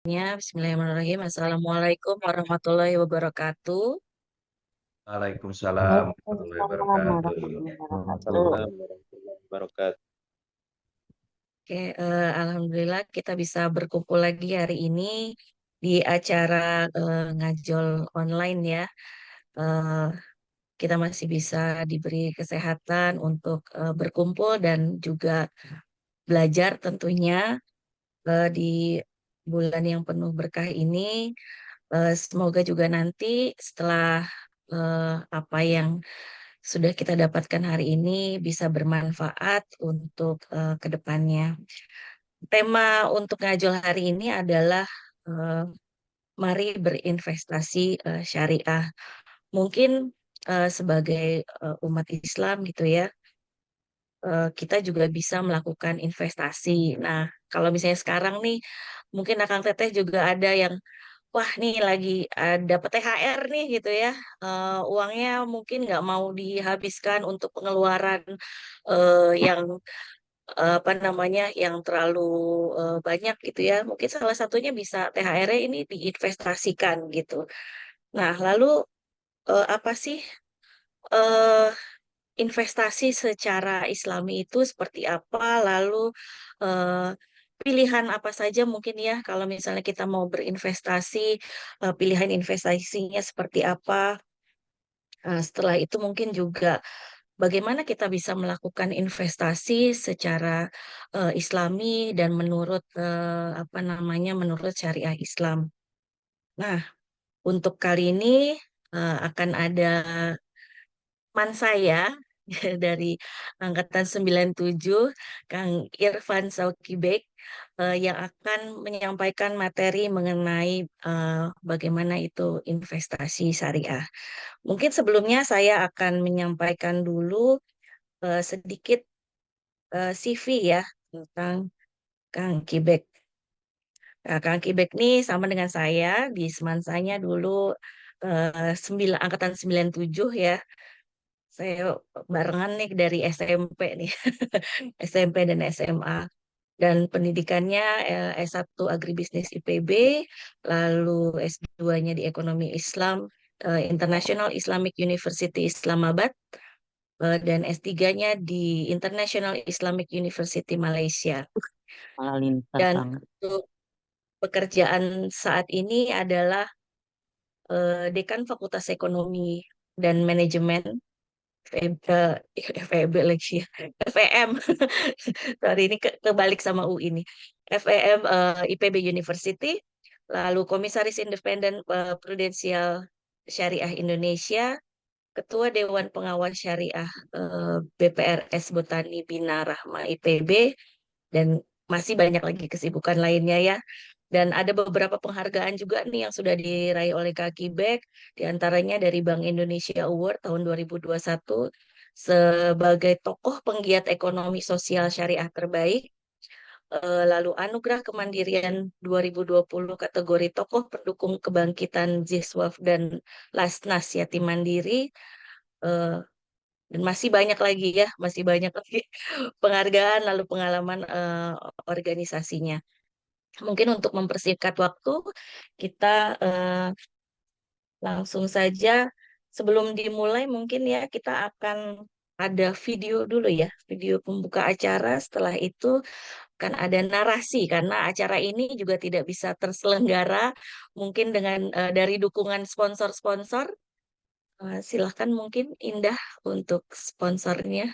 Bismillahirrahmanirrahim. Assalamualaikum warahmatullahi wabarakatuh. Waalaikumsalam warahmatullahi Waalaikumsalam wabarakatuh. warahmatullahi wabarakatuh. Waalaikumsalam warahmatullahi wabarakatuh. Oke, Alhamdulillah kita bisa berkumpul lagi hari ini di acara ngajol online ya. Eh, kita masih bisa diberi kesehatan untuk berkumpul dan juga belajar tentunya di bulan yang penuh berkah ini. Semoga juga nanti setelah apa yang sudah kita dapatkan hari ini bisa bermanfaat untuk ke depannya. Tema untuk ngajol hari ini adalah eh, mari berinvestasi syariah. Mungkin sebagai umat Islam gitu ya, kita juga bisa melakukan investasi. Nah, kalau misalnya sekarang nih, mungkin Akang Teteh juga ada yang wah nih lagi dapat THR nih gitu ya. Uangnya mungkin nggak mau dihabiskan untuk pengeluaran yang apa namanya yang terlalu banyak gitu ya. Mungkin salah satunya bisa THR-nya ini diinvestasikan gitu. Nah, lalu apa sih eh, investasi secara Islami itu seperti apa? Lalu eh, pilihan apa saja mungkin ya kalau misalnya kita mau berinvestasi, pilihan investasinya seperti apa? Setelah itu mungkin juga bagaimana kita bisa melakukan investasi secara Islami dan menurut apa namanya menurut syariah Islam. Nah, untuk kali ini akan ada teman saya dari angkatan 97, Kang Irfan Saukibek, yang akan menyampaikan materi mengenai bagaimana itu investasi syariah. Mungkin sebelumnya saya akan menyampaikan dulu sedikit CV ya tentang Kang Kibek. Nah, Kang Kibek nih sama dengan saya di semansanya dulu angkatan 97 ya. Saya barengan nih dari SMP nih, SMP dan SMA. Dan pendidikannya S1 Agribisnis IPB, lalu S2-nya di Ekonomi Islam International Islamic University Islamabad, dan S3-nya di International Islamic University Malaysia. Malah lintas Dan banget. untuk pekerjaan saat ini adalah Dekan Fakultas Ekonomi dan Manajemen FEB lagi ya, FEM. Sorry ini kebalik sama U ini. FEM IPB University, lalu Komisaris Independen Prudensial Syariah Indonesia, Ketua Dewan Pengawas Syariah BPRS Botani Bina Rahma IPB, dan masih banyak lagi kesibukan lainnya ya. Dan ada beberapa penghargaan juga nih yang sudah diraih oleh Kaki Bek, diantaranya dari Bank Indonesia Award tahun 2021 sebagai tokoh penggiat ekonomi sosial syariah terbaik, lalu Anugerah Kemandirian 2020 kategori tokoh pendukung kebangkitan Ziswaf dan Lasnas Yatim Mandiri, eh, dan masih banyak lagi ya, masih banyak lagi penghargaan lalu pengalaman organisasinya. Mungkin untuk mempersingkat waktu, kita eh, langsung saja sebelum dimulai mungkin ya kita akan ada video dulu ya, video pembuka acara. Setelah itu kan ada narasi karena acara ini juga tidak bisa terselenggara mungkin dengan dari dukungan sponsor-sponsor. Silahkan mungkin Indah untuk sponsornya.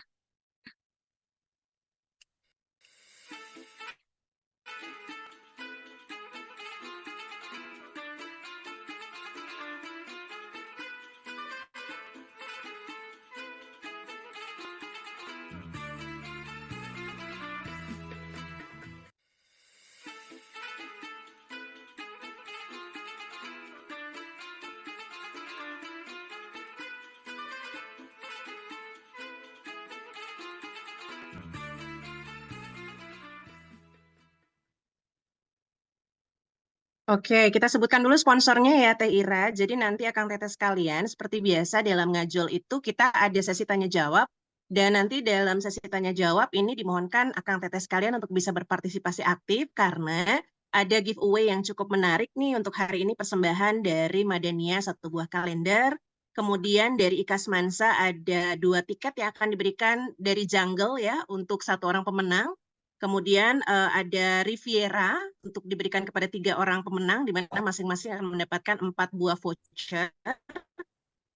Oke, kita sebutkan dulu sponsornya ya Teh Ira. Jadi nanti Akang Teteh sekalian, seperti biasa dalam ngajol itu kita ada sesi tanya jawab. Dan nanti dalam sesi tanya jawab ini dimohonkan Akang Teteh sekalian untuk bisa berpartisipasi aktif karena ada giveaway yang cukup menarik nih untuk hari ini, persembahan dari Madania 1 buah kalender. Kemudian dari IKAS Mansa ada 2 tiket yang akan diberikan dari Jungle ya untuk 1 orang pemenang. Kemudian ada Riviera untuk diberikan kepada 3 orang pemenang, di mana masing-masing akan mendapatkan 4 buah voucher.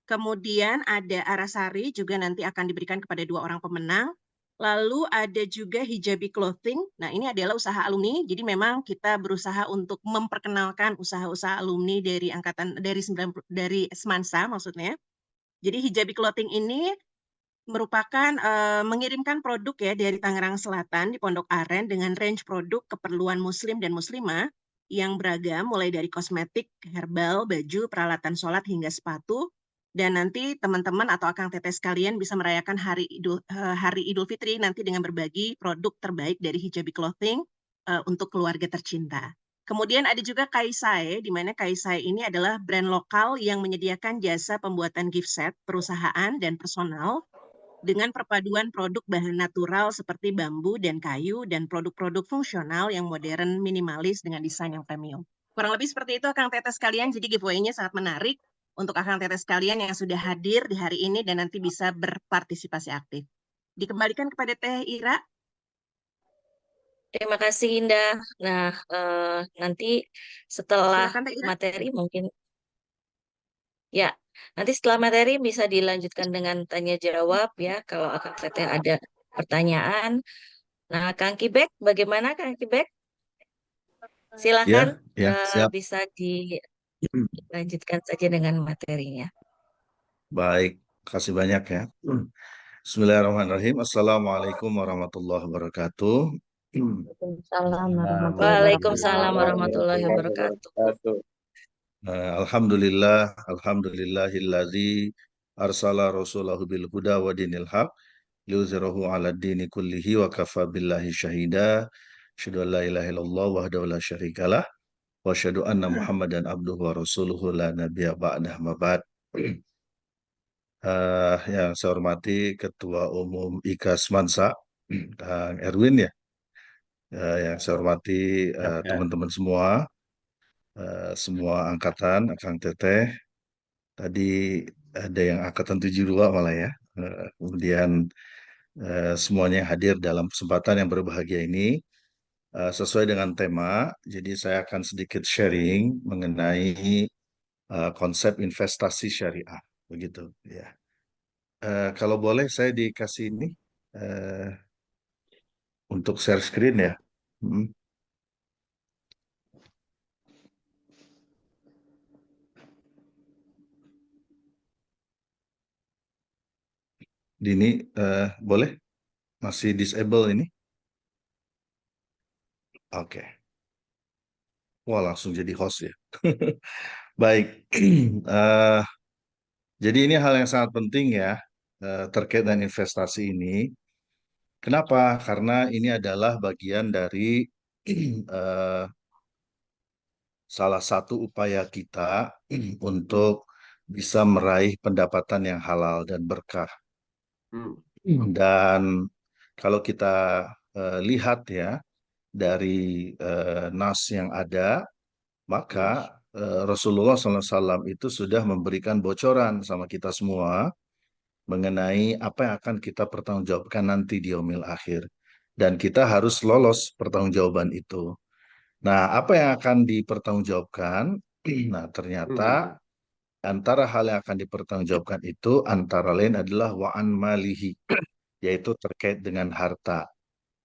Kemudian ada Arasari juga nanti akan diberikan kepada 2 orang pemenang. Lalu ada juga Hijabi Clothing. Nah, ini adalah usaha alumni. Jadi memang kita berusaha untuk memperkenalkan usaha-usaha alumni dari dari Semansa maksudnya. Jadi Hijabi Clothing ini merupakan mengirimkan produk ya dari Tangerang Selatan di Pondok Aren dengan range produk keperluan muslim dan muslimah yang beragam, mulai dari kosmetik, herbal, baju, peralatan sholat hingga sepatu. Dan nanti teman-teman atau Akang Teteh sekalian bisa merayakan Hari Idul Fitri nanti dengan berbagi produk terbaik dari Hijabi Clothing untuk keluarga tercinta. Kemudian ada juga Kaisai, di mana Kaisai ini adalah brand lokal yang menyediakan jasa pembuatan gift set perusahaan dan personal dengan perpaduan produk bahan natural seperti bambu dan kayu dan produk-produk fungsional yang modern, minimalis dengan desain yang premium. Kurang lebih seperti itu Akang Teteh sekalian, jadi giveaway-nya sangat menarik untuk Akang Teteh sekalian yang sudah hadir di hari ini dan nanti bisa berpartisipasi aktif. Dikembalikan kepada Teh Ira. Terima kasih Indah. Nah, nanti setelah Silakan Teh Ira. materi mungkin ya, nanti setelah materi bisa dilanjutkan dengan tanya jawab ya kalau Akang Teteh ada pertanyaan. Nah, Kang Kibek, bagaimana Kang Kibek? Silakan Ya, siap. bisa dilanjutkan saja dengan materinya. Baik, kasih banyak ya. Bismillahirrahmanirrahim. Assalamualaikum warahmatullahi wabarakatuh. Waalaikumsalam warahmatullahi wabarakatuh. Alhamdulillahilladzi arsala rasulahu bil huda wa dinil haq liyuzhirahu 'ala dini kullihi wa kafa billahi syahida. Asyhadu an la ilaha illallah wahdahu la syarikalah wa asyhadu anna Muhammadan abduhu wa rasuluhu la nabiyya ba'dah ma ba'd. Yang saya hormati Ketua Umum IKAS Mansa, Kang Erwin ya. Yang saya hormati teman-teman semua, semua angkatan, Akang Teteh. Tadi ada yang angkatan 72 malah ya. Kemudian semuanya hadir dalam kesempatan yang berbahagia ini. Sesuai dengan tema, jadi saya akan sedikit sharing mengenai konsep investasi syariah, begitu ya. Kalau boleh saya dikasih ini untuk share screen ya. Dini boleh? Masih disable ini? Oke. Wah, langsung jadi host ya. Baik. Jadi ini hal yang sangat penting ya terkait dengan investasi ini. Kenapa? Karena ini adalah bagian dari salah satu upaya kita untuk bisa meraih pendapatan yang halal dan berkah. Dan kalau kita lihat ya dari nas yang ada, maka Rasulullah SAW itu sudah memberikan bocoran sama kita semua mengenai apa yang akan kita pertanggungjawabkan nanti di yaumil akhir. Dan kita harus lolos pertanggungjawaban itu. Nah, apa yang akan dipertanggungjawabkan? Nah, ternyata antara hal yang akan dipertanggungjawabkan itu antara lain adalah wa'an malihi, yaitu terkait dengan harta.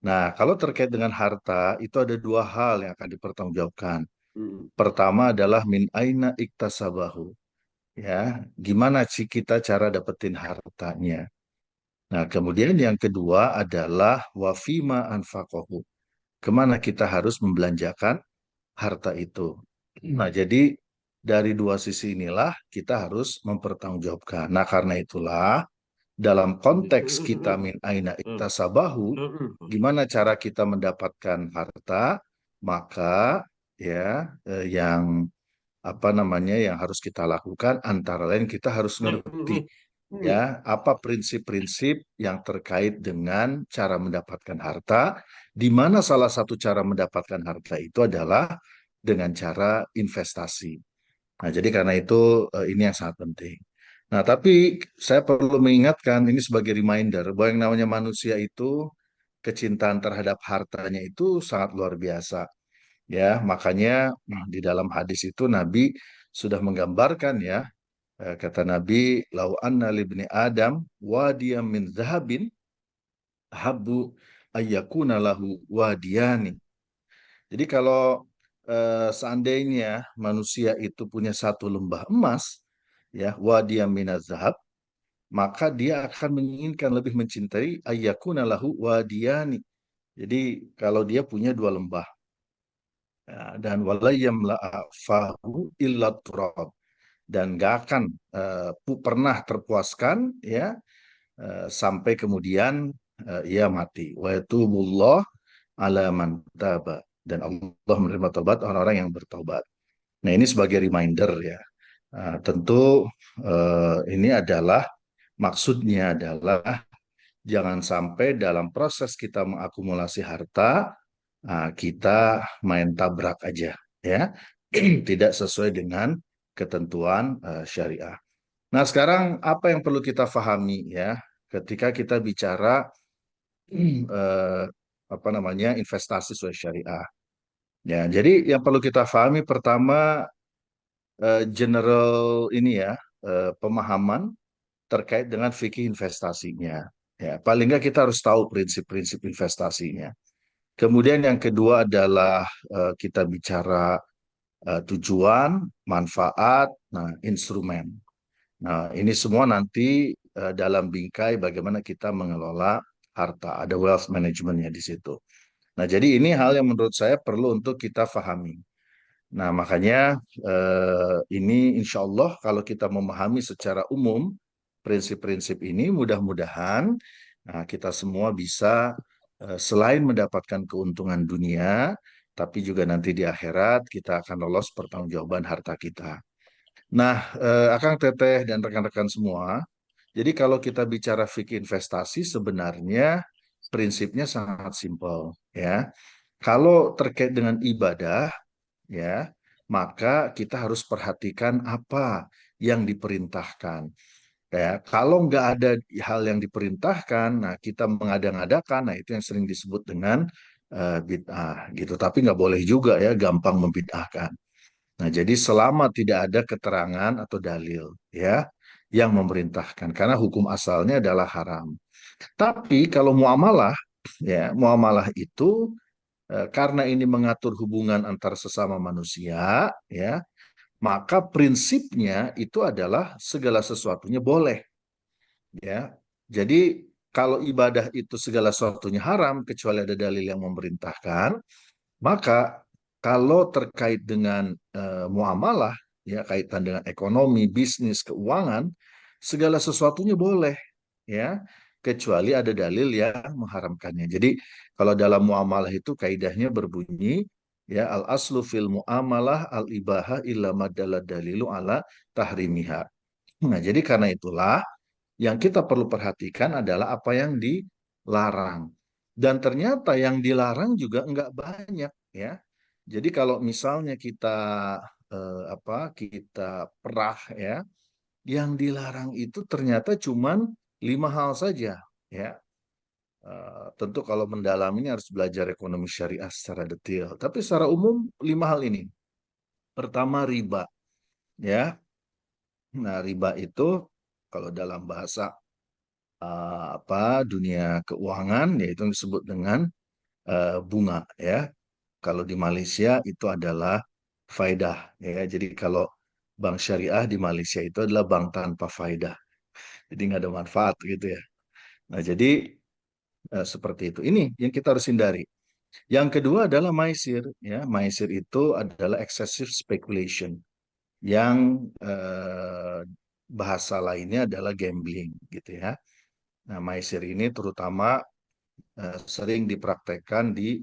Nah, kalau terkait dengan harta, itu ada 2 hal yang akan dipertanggungjawabkan. Pertama adalah min aina iktasabahu. Ya, gimana sih kita cara dapetin hartanya? Nah, kemudian yang kedua adalah wafima anfaqahu. Kemana kita harus membelanjakan harta itu. Nah, jadi dari 2 sisi inilah kita harus mempertanggungjawabkan. Nah, karena itulah dalam konteks kita min aina iktasabahu, gimana cara kita mendapatkan harta, maka ya yang yang harus kita lakukan antara lain kita harus ngerti Ya, apa prinsip-prinsip yang terkait dengan cara mendapatkan harta, di mana salah satu cara mendapatkan harta itu adalah dengan cara investasi. Nah, jadi karena itu ini yang sangat penting. Nah, tapi saya perlu mengingatkan ini sebagai reminder bahwa yang namanya manusia itu kecintaan terhadap hartanya itu sangat luar biasa. Ya, makanya di dalam hadis itu Nabi sudah menggambarkan ya, kata Nabi, lau anna libni Adam wadiyam min zahabin habbu ayyakuna lahu wadiyani. Jadi kalau seandainya manusia itu punya satu lembah emas, ya wadiyam min zahab, maka dia akan menginginkan lebih mencintai ayyakuna lahu wadiyani. Jadi kalau dia punya dua lembah, ya, dan walayam fahu illa turab, dan gak akan pernah terpuaskan ya sampai kemudian ia mati. Wa yatubullah ala man taba, dan Allah menerima taubat orang-orang yang bertaubat. Nah, ini sebagai reminder ya. Tentu ini adalah maksudnya adalah jangan sampai dalam proses kita mengakumulasi harta kita main tabrak aja ya. Tidak sesuai dengan ketentuan syariah. Nah, sekarang apa yang perlu kita pahami ya ketika kita bicara apa namanya investasi sesuai syariah. Ya, jadi yang perlu kita pahami pertama general ini ya pemahaman terkait dengan fikih investasinya. Ya, paling nggak kita harus tahu prinsip-prinsip investasinya. Kemudian yang kedua adalah kita bicara tujuan, manfaat, nah instrumen. Nah, ini semua nanti dalam bingkai bagaimana kita mengelola harta. Ada wealth managementnya di situ. Nah, jadi ini hal yang menurut saya perlu untuk kita pahami. Nah, makanya ini insya Allah kalau kita memahami secara umum prinsip-prinsip ini, mudah-mudahan kita semua bisa selain mendapatkan keuntungan dunia, tapi juga nanti di akhirat kita akan lolos pertanggungjawaban harta kita. Nah, Akang Teteh dan rekan-rekan semua, jadi kalau kita bicara fikih investasi sebenarnya prinsipnya sangat simpel ya. Kalau terkait dengan ibadah ya, maka kita harus perhatikan apa yang diperintahkan. Ya, kalau nggak ada hal yang diperintahkan, nah kita mengada-ngadakan, nah itu yang sering disebut dengan bid'ah gitu. Tapi nggak boleh juga ya gampang membid'ahkan. Nah, jadi selama tidak ada keterangan atau dalil ya yang memerintahkan, karena hukum asalnya adalah haram. Tapi kalau muamalah ya, muamalah itu karena ini mengatur hubungan antar sesama manusia ya, maka prinsipnya itu adalah segala sesuatunya boleh ya. Jadi kalau ibadah itu segala sesuatunya haram kecuali ada dalil yang memerintahkan, maka kalau terkait dengan muamalah, ya kaitan dengan ekonomi, bisnis, keuangan, segala sesuatunya boleh, ya, kecuali ada dalil yang mengharamkannya. Jadi kalau dalam muamalah itu kaidahnya berbunyi, ya al aslu fil muamalah al ibaha illa madalla dalilu ala tahrimiha. Nah, jadi karena itulah yang kita perlu perhatikan adalah apa yang dilarang. Dan ternyata yang dilarang juga enggak banyak ya. Jadi kalau misalnya kita kita perah ya, yang dilarang itu ternyata cuman 5 hal saja ya. Tentu kalau mendalaminya harus belajar ekonomi syariah secara detail. Tapi secara umum 5 hal ini. Pertama riba ya. Nah, riba itu kalau dalam bahasa dunia keuangan yaitu yang disebut dengan bunga ya. Kalau di Malaysia itu adalah faedah ya. Jadi kalau bank syariah di Malaysia itu adalah bank tanpa faedah. Jadi nggak ada manfaat gitu ya. Nah, jadi seperti itu. Ini yang kita harus hindari. Yang kedua adalah maisir ya. Maisir itu adalah excessive speculation yang bahasa lainnya adalah gambling gitu ya. Nah, maisir ini terutama sering dipraktekkan di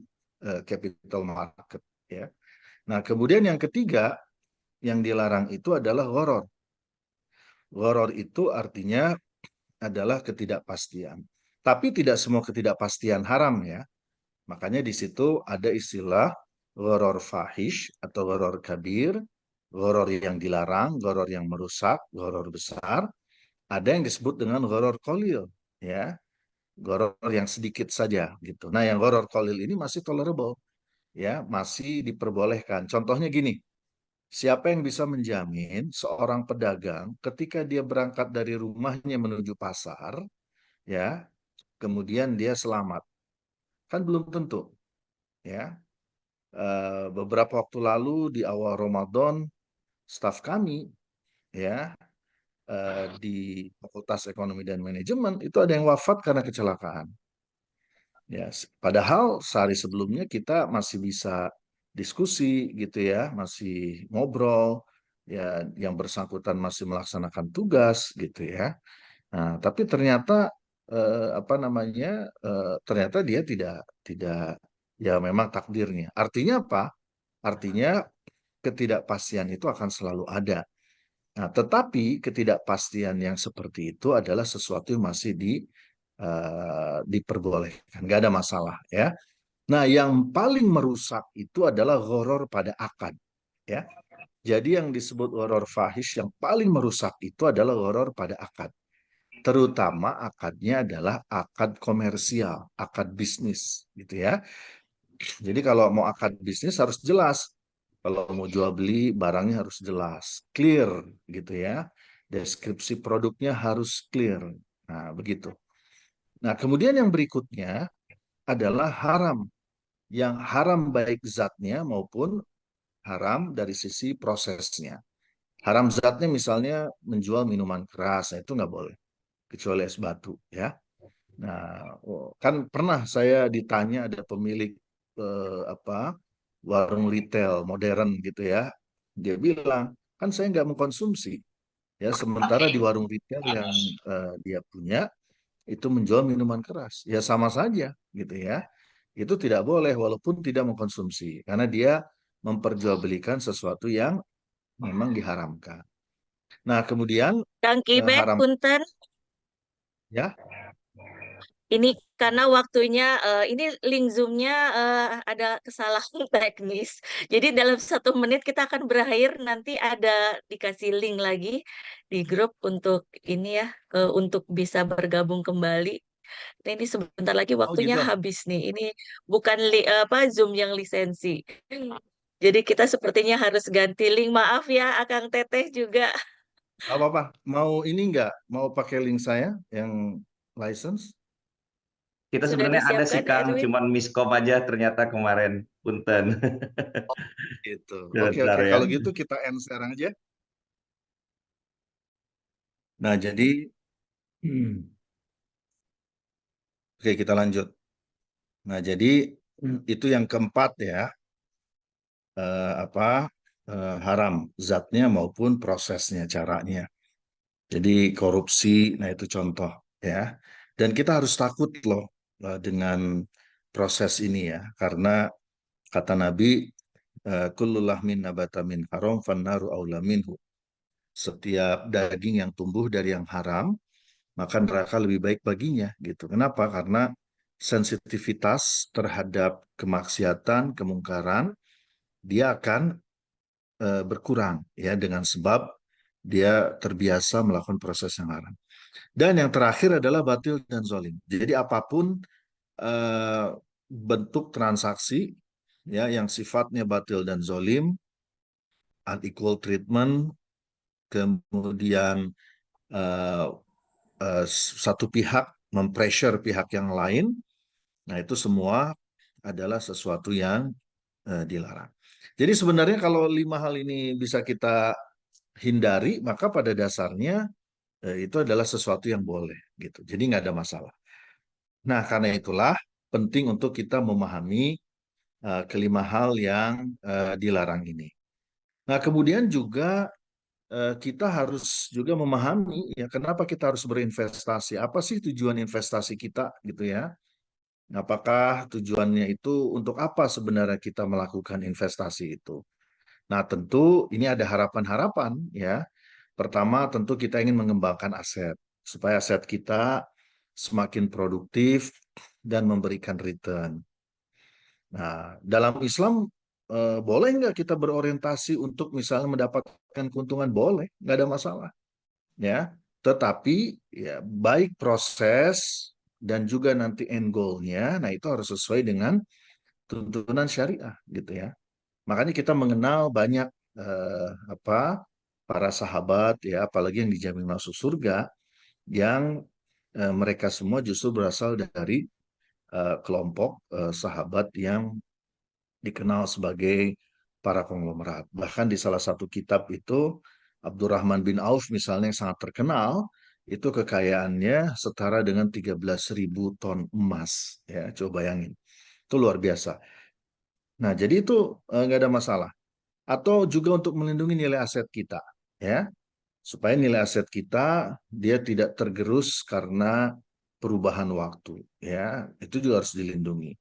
capital market ya. Nah, kemudian yang ketiga yang dilarang itu adalah gharar. Gharar itu artinya adalah ketidakpastian. Tapi tidak semua ketidakpastian haram ya. Makanya di situ ada istilah gharar fahish atau gharar kabir, gharar yang dilarang, gharar yang merusak, gharar besar. Ada yang disebut dengan gharar qalil ya. Gharar yang sedikit saja gitu. Nah, yang gharar qalil ini masih tolerable ya, masih diperbolehkan. Contohnya gini, siapa yang bisa menjamin seorang pedagang ketika dia berangkat dari rumahnya menuju pasar, ya, kemudian dia selamat? Kan belum tentu, ya. Beberapa waktu lalu di awal Ramadan, staf kami, ya, di Fakultas Ekonomi dan Manajemen itu ada yang wafat karena kecelakaan. Ya, padahal sehari sebelumnya kita masih bisa diskusi gitu ya, masih ngobrol, ya yang bersangkutan masih melaksanakan tugas gitu ya. Nah, tapi ternyata apa namanya? Ternyata dia tidak ya memang takdirnya. Artinya apa? Artinya ketidakpastian itu akan selalu ada. Nah, tetapi ketidakpastian yang seperti itu adalah sesuatu yang masih diperbolehkan, nggak ada masalah ya. Nah, yang paling merusak itu adalah gharar pada akad, ya. Jadi yang disebut gharar fahish yang paling merusak itu adalah gharar pada akad. Terutama akadnya adalah akad komersial, akad bisnis, gitu ya. Jadi kalau mau akad bisnis harus jelas. Kalau mau jual beli barangnya harus jelas, clear gitu ya. Deskripsi produknya harus clear. Nah, begitu. Nah, kemudian yang berikutnya adalah haram. Yang haram baik zatnya maupun haram dari sisi prosesnya. Haram zatnya misalnya menjual minuman keras, nah itu nggak boleh. Kecuali es batu ya. Nah, kan pernah saya ditanya ada pemilik warung retail modern gitu ya. Dia bilang, kan saya nggak mengkonsumsi. Ya, sementara di warung retail yang dia punya itu menjual minuman keras. Ya sama saja gitu ya. Itu tidak boleh walaupun tidak mengkonsumsi karena dia memperjualbelikan sesuatu yang memang diharamkan. Nah, kemudian Kang Kibek, haram punten. ya. Ini karena waktunya, ini link Zoom-nya ada kesalahan teknis. Jadi dalam 1 menit kita akan berakhir. Nanti ada dikasih link lagi di grup untuk ini ya, untuk bisa bergabung kembali. Nah, ini sebentar lagi Oh waktunya gitu. habis nih. Ini bukan apa Zoom yang lisensi. Jadi kita sepertinya harus ganti link. Maaf ya, Akang Teteh juga. Gak apa-apa. Mau ini nggak? Mau pakai link saya yang license? Kita Sudah sebenarnya ada sih disiapkan, Kang, Edwin? cuman miskom aja ternyata kemarin. Punten. Gitu. Oke, Sebentar oke. ya. Kalau gitu kita end sekarang aja. Nah, jadi oke kita lanjut. Nah, jadi itu yang keempat ya, haram zatnya maupun prosesnya, caranya. Jadi korupsi, nah itu contoh ya. Dan kita harus takut loh dengan proses ini ya, karena kata Nabi, kullu lahmin nabata min haram fannaru aula minhu. Setiap daging yang tumbuh dari yang haram, maka neraka lebih baik baginya gitu. Kenapa? Karena sensitivitas terhadap kemaksiatan, kemungkaran, dia akan berkurang ya dengan sebab dia terbiasa melakukan proses yang haram. Dan yang terakhir adalah batil dan zolim. Jadi apapun eh, bentuk transaksi ya yang sifatnya batil dan zolim, unequal treatment, kemudian eh, satu pihak mempressure pihak yang lain, nah itu semua adalah sesuatu yang dilarang. Jadi sebenarnya kalau 5 hal ini bisa kita hindari, maka pada dasarnya itu adalah sesuatu yang boleh gitu. Jadi nggak ada masalah. Nah, karena itulah penting untuk kita memahami kelima hal yang dilarang ini. Nah, kemudian juga kita harus juga memahami ya kenapa kita harus berinvestasi. Apa sih tujuan investasi kita gitu ya? Apakah tujuannya itu untuk apa sebenarnya kita melakukan investasi itu? Nah, tentu ini ada harapan-harapan ya. Pertama, tentu kita ingin mengembangkan aset supaya aset kita semakin produktif dan memberikan return. Nah, dalam Islam boleh nggak kita berorientasi untuk misalnya mendapatkan keuntungan? Boleh, nggak ada masalah. Ya, tetapi ya baik proses dan juga nanti end goal-nya, nah itu harus sesuai dengan tuntunan syariah gitu ya. Makanya kita mengenal banyak para sahabat ya, apalagi yang dijamin masuk surga, yang mereka semua justru berasal dari kelompok sahabat yang dikenal sebagai para konglomerat. Bahkan di salah satu kitab itu Abdurrahman bin Auf misalnya yang sangat terkenal, itu kekayaannya setara dengan 13.000 ton emas. Ya, coba bayangin. Itu luar biasa. Nah, jadi itu nggak ada masalah. Atau juga untuk melindungi nilai aset kita, ya, supaya nilai aset kita dia tidak tergerus karena perubahan waktu, ya, itu juga harus dilindungi.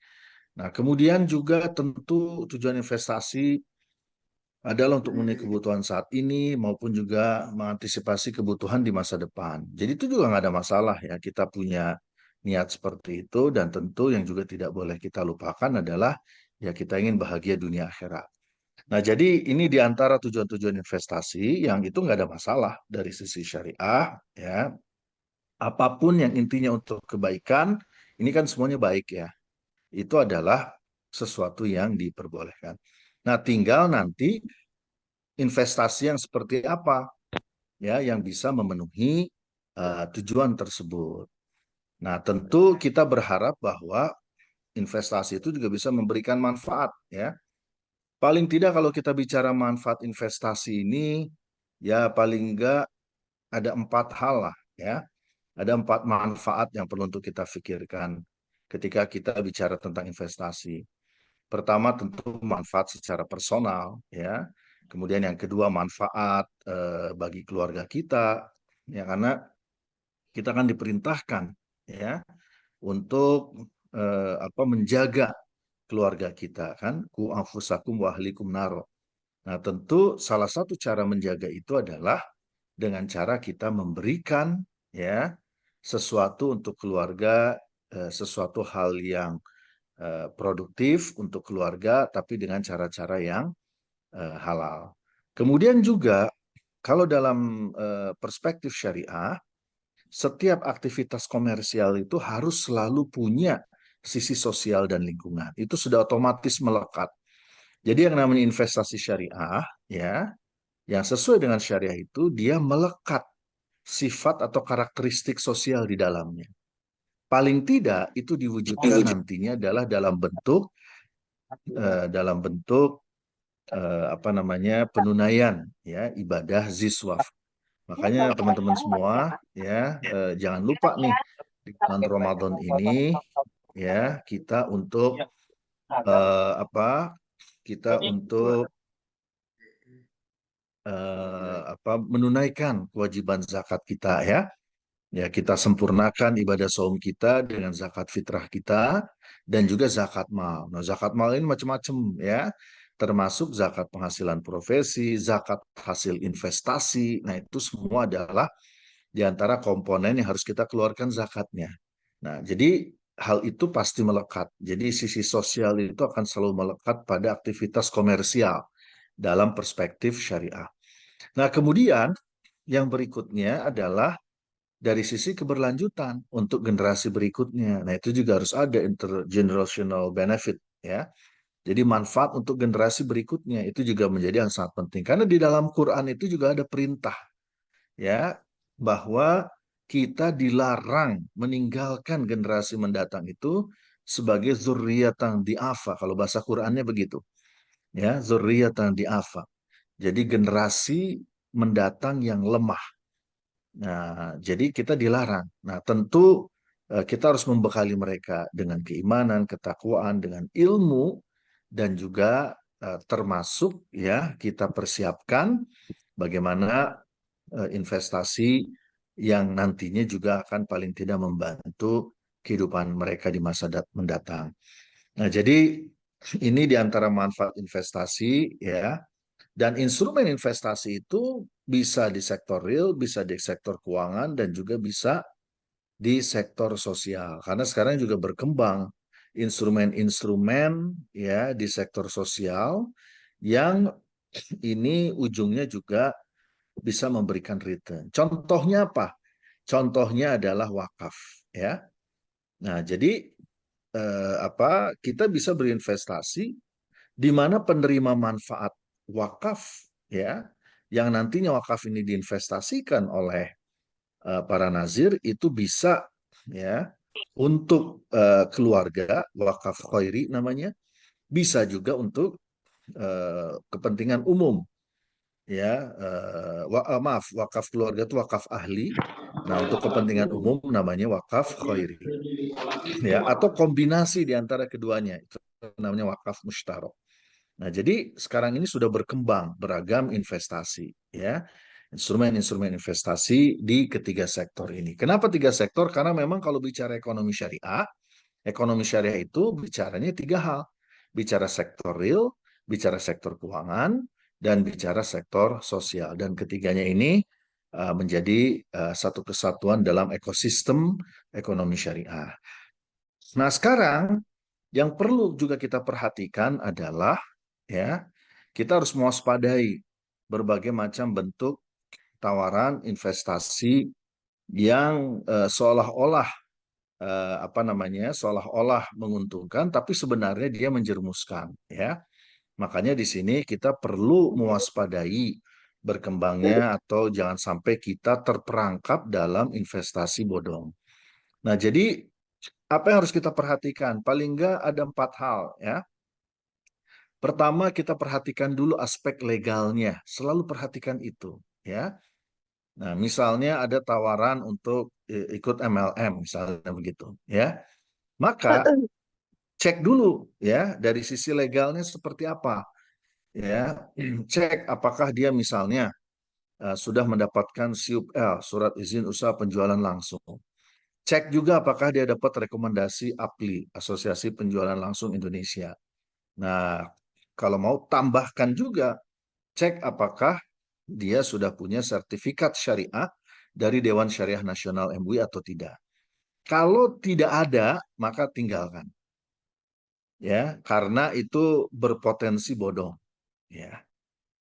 Nah, kemudian juga tentu tujuan investasi adalah untuk memenuhi kebutuhan saat ini maupun juga mengantisipasi kebutuhan di masa depan. Jadi itu juga nggak ada masalah ya, kita punya niat seperti itu, dan tentu yang juga tidak boleh kita lupakan adalah ya kita ingin bahagia dunia akhirat. Nah, jadi ini di antara tujuan-tujuan investasi yang itu nggak ada masalah dari sisi syariah ya. Apapun yang intinya untuk kebaikan, ini kan semuanya baik ya. Itu adalah sesuatu yang diperbolehkan. Nah, tinggal nanti investasi yang seperti apa ya yang bisa memenuhi tujuan tersebut. Nah, tentu kita berharap bahwa investasi itu juga bisa memberikan manfaat ya. Paling tidak kalau kita bicara manfaat investasi ini, ya paling enggak ada 4 hal lah ya. Ada 4 manfaat yang perlu untuk kita pikirkan ketika kita bicara tentang investasi. Pertama tentu manfaat secara personal ya. Kemudian yang kedua manfaat bagi keluarga kita ya, karena kita akan diperintahkan ya untuk menjaga keluarga kita kan, ku anfusakum wa ahlikum naro. Nah, tentu salah satu cara menjaga itu adalah dengan cara kita memberikan ya sesuatu untuk keluarga, sesuatu hal yang produktif untuk keluarga, tapi dengan cara-cara yang halal. Kemudian juga kalau dalam perspektif syariah, setiap aktivitas komersial itu harus selalu punya sisi sosial dan lingkungan. Itu sudah otomatis melekat. Jadi yang namanya investasi syariah, ya, yang sesuai dengan syariah itu dia melekat sifat atau karakteristik sosial di dalamnya. Paling tidak itu diwujudkan nantinya adalah dalam bentuk penunaian ya ibadah ziswaf. Makanya teman-teman semua ya jangan lupa nih di bulan Ramadan ini ya kita untuk menunaikan kewajiban zakat kita ya. Ya, kita sempurnakan ibadah saum kita dengan zakat fitrah kita dan juga zakat mal. Nah, zakat mal ini macam-macam ya. Termasuk zakat penghasilan profesi, zakat hasil investasi. Nah, itu semua adalah di antara komponen yang harus kita keluarkan zakatnya. Nah, jadi hal itu pasti melekat. Jadi sisi sosial itu akan selalu melekat pada aktivitas komersial dalam perspektif syariah. Nah, kemudian yang berikutnya adalah dari sisi keberlanjutan untuk generasi berikutnya. Nah, itu juga harus ada intergenerational benefit ya. Jadi manfaat untuk generasi berikutnya itu juga menjadi yang sangat penting. Karena di dalam Quran itu juga ada perintah ya bahwa kita dilarang meninggalkan generasi mendatang itu sebagai zurriyatan di'afa. Kalau bahasa Qurannya begitu. Ya, zurriyatan di'afa. Jadi generasi mendatang yang lemah. Nah, jadi kita dilarang. Nah, tentu kita harus membekali mereka dengan keimanan, ketakwaan, dengan ilmu, dan juga termasuk ya kita persiapkan bagaimana investasi yang nantinya juga akan paling tidak membantu kehidupan mereka di masa mendatang. Nah, jadi ini di antara manfaat investasi ya. Dan instrumen investasi itu bisa di sektor real, bisa di sektor keuangan, dan juga bisa di sektor sosial. Karena sekarang juga berkembang instrumen-instrumen ya di sektor sosial yang ini ujungnya juga bisa memberikan return. Contohnya apa? Contohnya adalah wakaf ya. Nah, jadi kita bisa berinvestasi di mana penerima manfaat wakaf ya, yang nantinya wakaf ini diinvestasikan oleh para nazir itu bisa ya untuk keluarga, wakaf khairi namanya, bisa juga untuk kepentingan umum ya, maaf, wakaf keluarga itu wakaf ahli. Nah, untuk kepentingan umum namanya wakaf khairi ya, atau kombinasi di antara keduanya itu namanya wakaf mustarok. Nah, jadi sekarang ini sudah berkembang beragam investasi ya, instrumen-instrumen investasi di ketiga sektor ini. Kenapa tiga sektor? Karena memang kalau bicara ekonomi syariah itu bicaranya tiga hal. Bicara sektor real, bicara sektor keuangan, dan bicara sektor sosial. Dan ketiganya ini menjadi satu kesatuan dalam ekosistem ekonomi syariah. Nah, sekarang yang perlu juga kita perhatikan adalah ya, kita harus mewaspadai berbagai macam bentuk tawaran investasi yang seolah-olah seolah-olah menguntungkan, tapi sebenarnya dia menjerumuskan ya. Makanya di sini kita perlu mewaspadai berkembangnya atau jangan sampai kita terperangkap dalam investasi bodong. Nah, jadi apa yang harus kita perhatikan? Paling nggak ada 4 hal ya. Pertama, kita perhatikan dulu aspek legalnya. Selalu perhatikan itu ya. Nah, misalnya ada tawaran untuk ikut MLM misalnya begitu ya. Maka cek dulu ya dari sisi legalnya seperti apa ya. Cek apakah dia misalnya sudah mendapatkan SIUP-L, surat izin usaha penjualan langsung. Cek juga apakah dia dapat rekomendasi APLI, Asosiasi Penjualan Langsung Indonesia. Nah, kalau mau tambahkan juga, cek apakah dia sudah punya sertifikat syariah dari Dewan Syariah Nasional MUI atau tidak. Kalau tidak ada, maka tinggalkan. Ya, karena itu berpotensi bodong. Ya.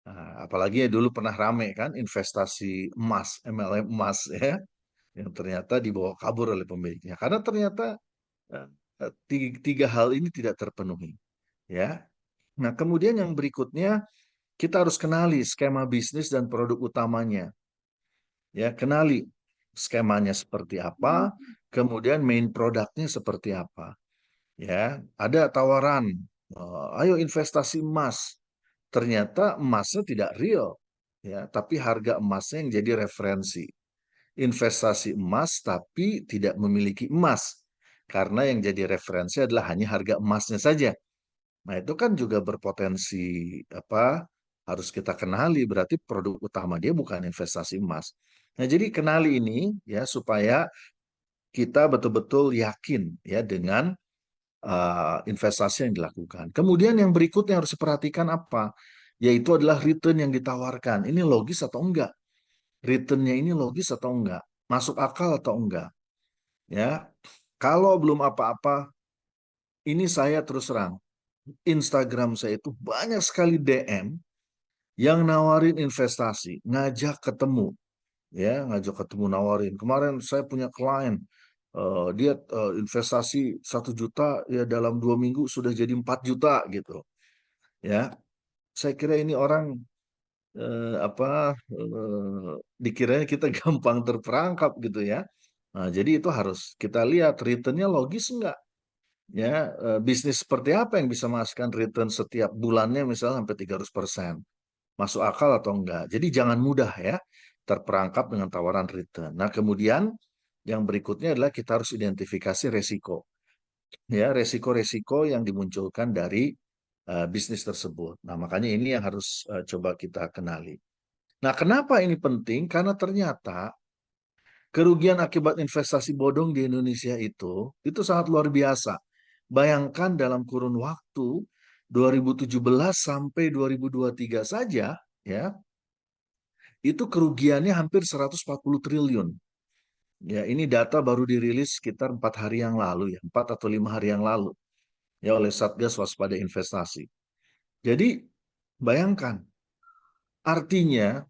Nah, apalagi dulu pernah rame kan investasi emas, MLM emas ya, yang ternyata dibawa kabur oleh pemiliknya. Karena ternyata tiga hal ini tidak terpenuhi. Ya. Nah, kemudian yang berikutnya kita harus kenali skema bisnis dan produk utamanya. Ya, kenali skemanya seperti apa, kemudian main produknya seperti apa. Ya, ada tawaran, ayo investasi emas. Ternyata emasnya tidak real, ya, tapi harga emasnya yang jadi referensi. Investasi emas tapi tidak memiliki emas, karena yang jadi referensi adalah hanya harga emasnya saja. Nah, itu kan juga berpotensi harus kita kenali, berarti produk utama dia bukan investasi emas. Nah, jadi kenali ini ya supaya kita betul-betul yakin ya dengan investasi yang dilakukan. Kemudian yang berikutnya harus diperhatikan apa? Yaitu adalah return yang ditawarkan. Ini logis atau enggak? Returnnya ini logis atau enggak? Masuk akal atau enggak? Ya, kalau belum apa-apa, ini saya terus terang. Instagram saya itu banyak sekali DM yang nawarin investasi, ngajak ketemu, ya, ngajak ketemu nawarin. Kemarin saya punya klien, dia investasi 1 juta, ya dalam 2 minggu sudah jadi 4 juta gitu, ya. Saya kira ini orang dikiranya kita gampang terperangkap gitu ya. Nah, jadi itu harus kita lihat returnnya logis enggak. Ya, bisnis seperti apa yang bisa menghasilkan return setiap bulannya misalnya sampai 300%. Masuk akal atau enggak. Jadi jangan mudah ya terperangkap dengan tawaran return. Nah, kemudian yang berikutnya adalah kita harus identifikasi resiko. Ya, resiko-resiko yang dimunculkan dari bisnis tersebut. Nah, makanya ini yang harus coba kita kenali. Nah, kenapa ini penting? Karena ternyata kerugian akibat investasi bodong di Indonesia itu sangat luar biasa. Bayangkan dalam kurun waktu 2017 sampai 2023 saja, ya, itu kerugiannya hampir 140 triliun. Ya, ini data baru dirilis sekitar 4 hari yang lalu ya, 4 atau 5 hari yang lalu ya oleh Satgas Waspada Investasi. Jadi bayangkan, artinya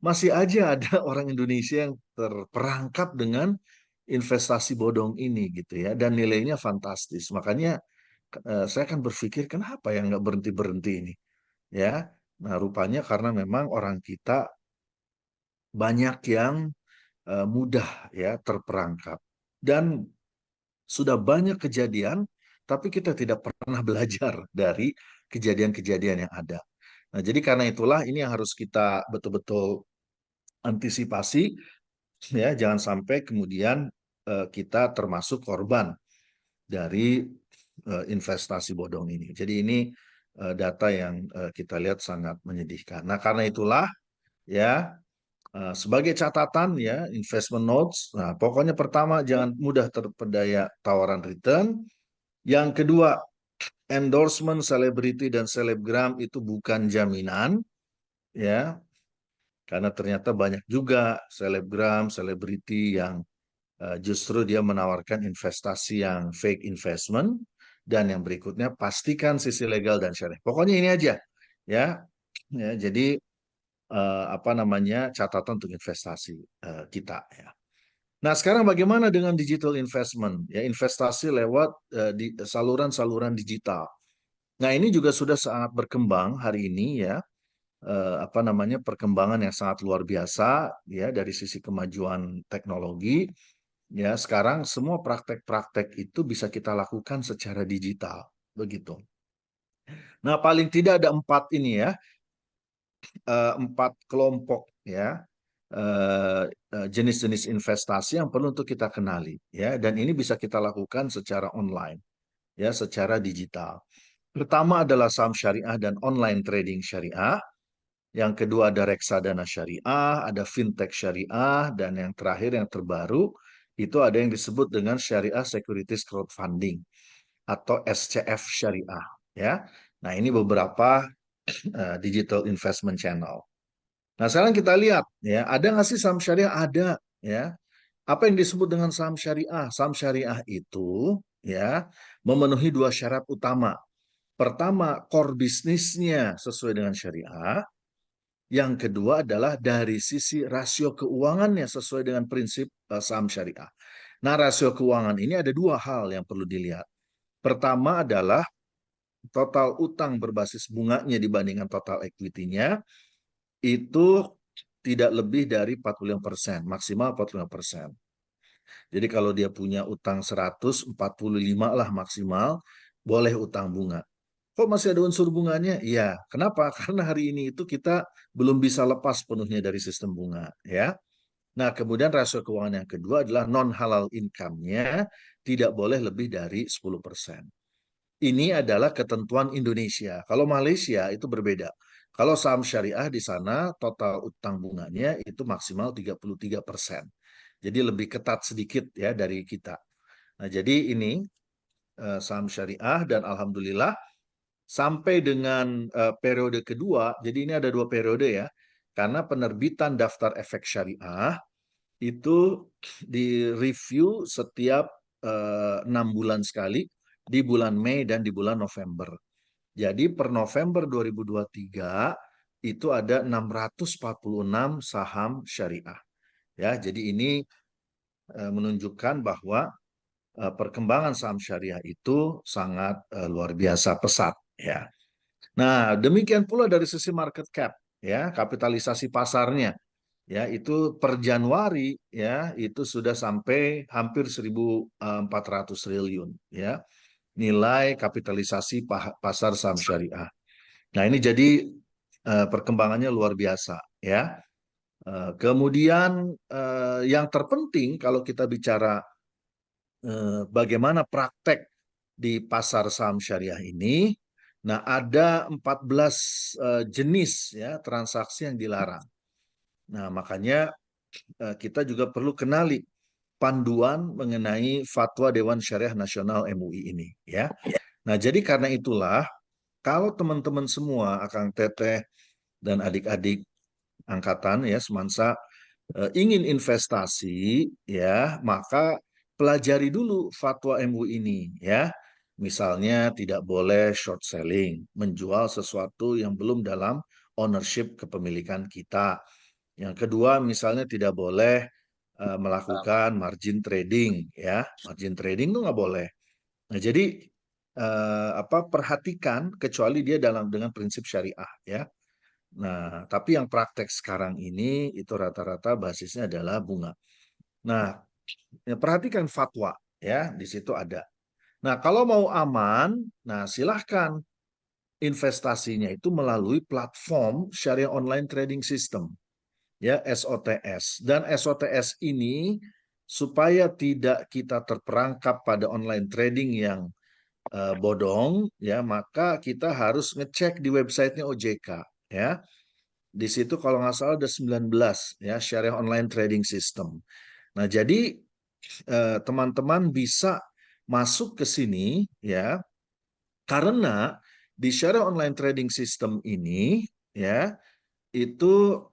masih aja ada orang Indonesia yang terperangkap dengan investasi bodong ini gitu ya, dan nilainya fantastis. Makanya saya kan berpikir kenapa ya nggak berhenti-berhenti ini ya. Nah, rupanya karena memang orang kita banyak yang mudah ya terperangkap. Dan sudah banyak kejadian, tapi kita tidak pernah belajar dari kejadian-kejadian yang ada. Nah, jadi karena itulah ini yang harus kita betul-betul antisipasi ya, jangan sampai kemudian kita termasuk korban dari investasi bodong ini. Jadi ini data yang kita lihat sangat menyedihkan. Nah, karena itulah ya sebagai catatan ya investment notes. Nah, pokoknya pertama jangan mudah terpedaya tawaran return. Yang kedua, endorsement selebriti dan selebgram itu bukan jaminan ya. Karena ternyata banyak juga selebgram, selebriti yang justru dia menawarkan investasi yang fake investment. Dan yang berikutnya pastikan sisi legal dan syariah. Pokoknya ini aja ya. Ya, jadi apa namanya catatan untuk investasi kita ya. Nah, sekarang bagaimana dengan digital investment? Ya, investasi lewat di saluran-saluran digital. Nah, ini juga sudah sangat berkembang hari ini ya. Apa namanya perkembangan yang sangat luar biasa ya dari sisi kemajuan teknologi. Ya, sekarang semua praktek-praktek itu bisa kita lakukan secara digital, begitu. Nah, paling tidak ada 4 ini ya, 4 kelompok ya, jenis-jenis investasi yang perlu untuk kita kenali ya, dan ini bisa kita lakukan secara online ya, secara digital. Pertama adalah saham syariah dan online trading syariah. Yang kedua ada reksadana syariah, ada fintech syariah, dan yang terakhir yang terbaru itu ada yang disebut dengan Syariah Securities Crowdfunding atau SCF syariah ya. Nah, ini beberapa digital investment channel. Nah, sekarang kita lihat ya, ada nggak sih saham syariah? Ada ya. Apa yang disebut dengan saham syariah? Saham syariah itu ya memenuhi 2 syarat utama. Pertama, core bisnisnya sesuai dengan syariah. Yang kedua adalah dari sisi rasio keuangannya sesuai dengan prinsip saham syariah. Nah, rasio keuangan ini ada 2 hal yang perlu dilihat. Pertama adalah total utang berbasis bunganya dibandingkan total equity-nya itu tidak lebih dari 45%, maksimal 45%. Jadi kalau dia punya utang 145 lah maksimal, boleh utang bunga. Kok masih ada unsur bunganya? Iya. Kenapa? Karena hari ini itu kita belum bisa lepas penuhnya dari sistem bunga. Ya. Nah, kemudian rasio keuangan yang kedua adalah non-halal income-nya tidak boleh lebih dari 10%. Ini adalah ketentuan Indonesia. Kalau Malaysia itu berbeda. Kalau saham syariah di sana total utang bunganya itu maksimal 33%. Jadi lebih ketat sedikit ya dari kita. Nah, jadi ini saham syariah dan alhamdulillah sampai dengan periode kedua, jadi ini ada 2 periode ya, karena penerbitan daftar efek syariah itu direview setiap 6 bulan sekali di bulan Mei dan di bulan November. Jadi per November 2023 itu ada 646 saham syariah. Ya, jadi ini menunjukkan bahwa perkembangan saham syariah itu sangat luar biasa pesat ya. Nah, demikian pula dari sisi market cap ya, kapitalisasi pasarnya ya itu per Januari ya itu sudah sampai hampir 1.400 triliun ya nilai kapitalisasi pasar saham syariah. Nah, ini jadi perkembangannya luar biasa ya. Kemudian yang terpenting kalau kita bicara bagaimana praktek di pasar saham syariah ini. Nah, ada 14 jenis ya transaksi yang dilarang. Nah, makanya kita juga perlu kenali panduan mengenai Fatwa Dewan Syariah Nasional MUI ini ya. Nah, jadi karena itulah kalau teman-teman semua, Akang Teteh dan adik-adik angkatan ya semansa ingin investasi ya, maka pelajari dulu fatwa MUI ini ya. Misalnya tidak boleh short selling, menjual sesuatu yang belum dalam ownership kepemilikan kita. Yang kedua, misalnya tidak boleh melakukan margin trading ya. Margin trading itu nggak boleh. Nah, jadi perhatikan kecuali dia dengan prinsip syariah ya. Nah, tapi yang praktek sekarang ini itu rata-rata basisnya adalah bunga. Nah, ya, perhatikan fatwa ya, di situ ada. Nah, kalau mau aman, nah silahkan investasinya itu melalui platform Syariah Online Trading System ya, SOTS. Dan SOTS ini supaya tidak kita terperangkap pada online trading yang bodong ya, maka kita harus ngecek di websitenya OJK ya. Di situ kalau nggak salah ada 19 ya, Syariah Online Trading System. Nah, jadi teman-teman bisa masuk ke sini ya, karena di Syariah Online Trading System ini ya, itu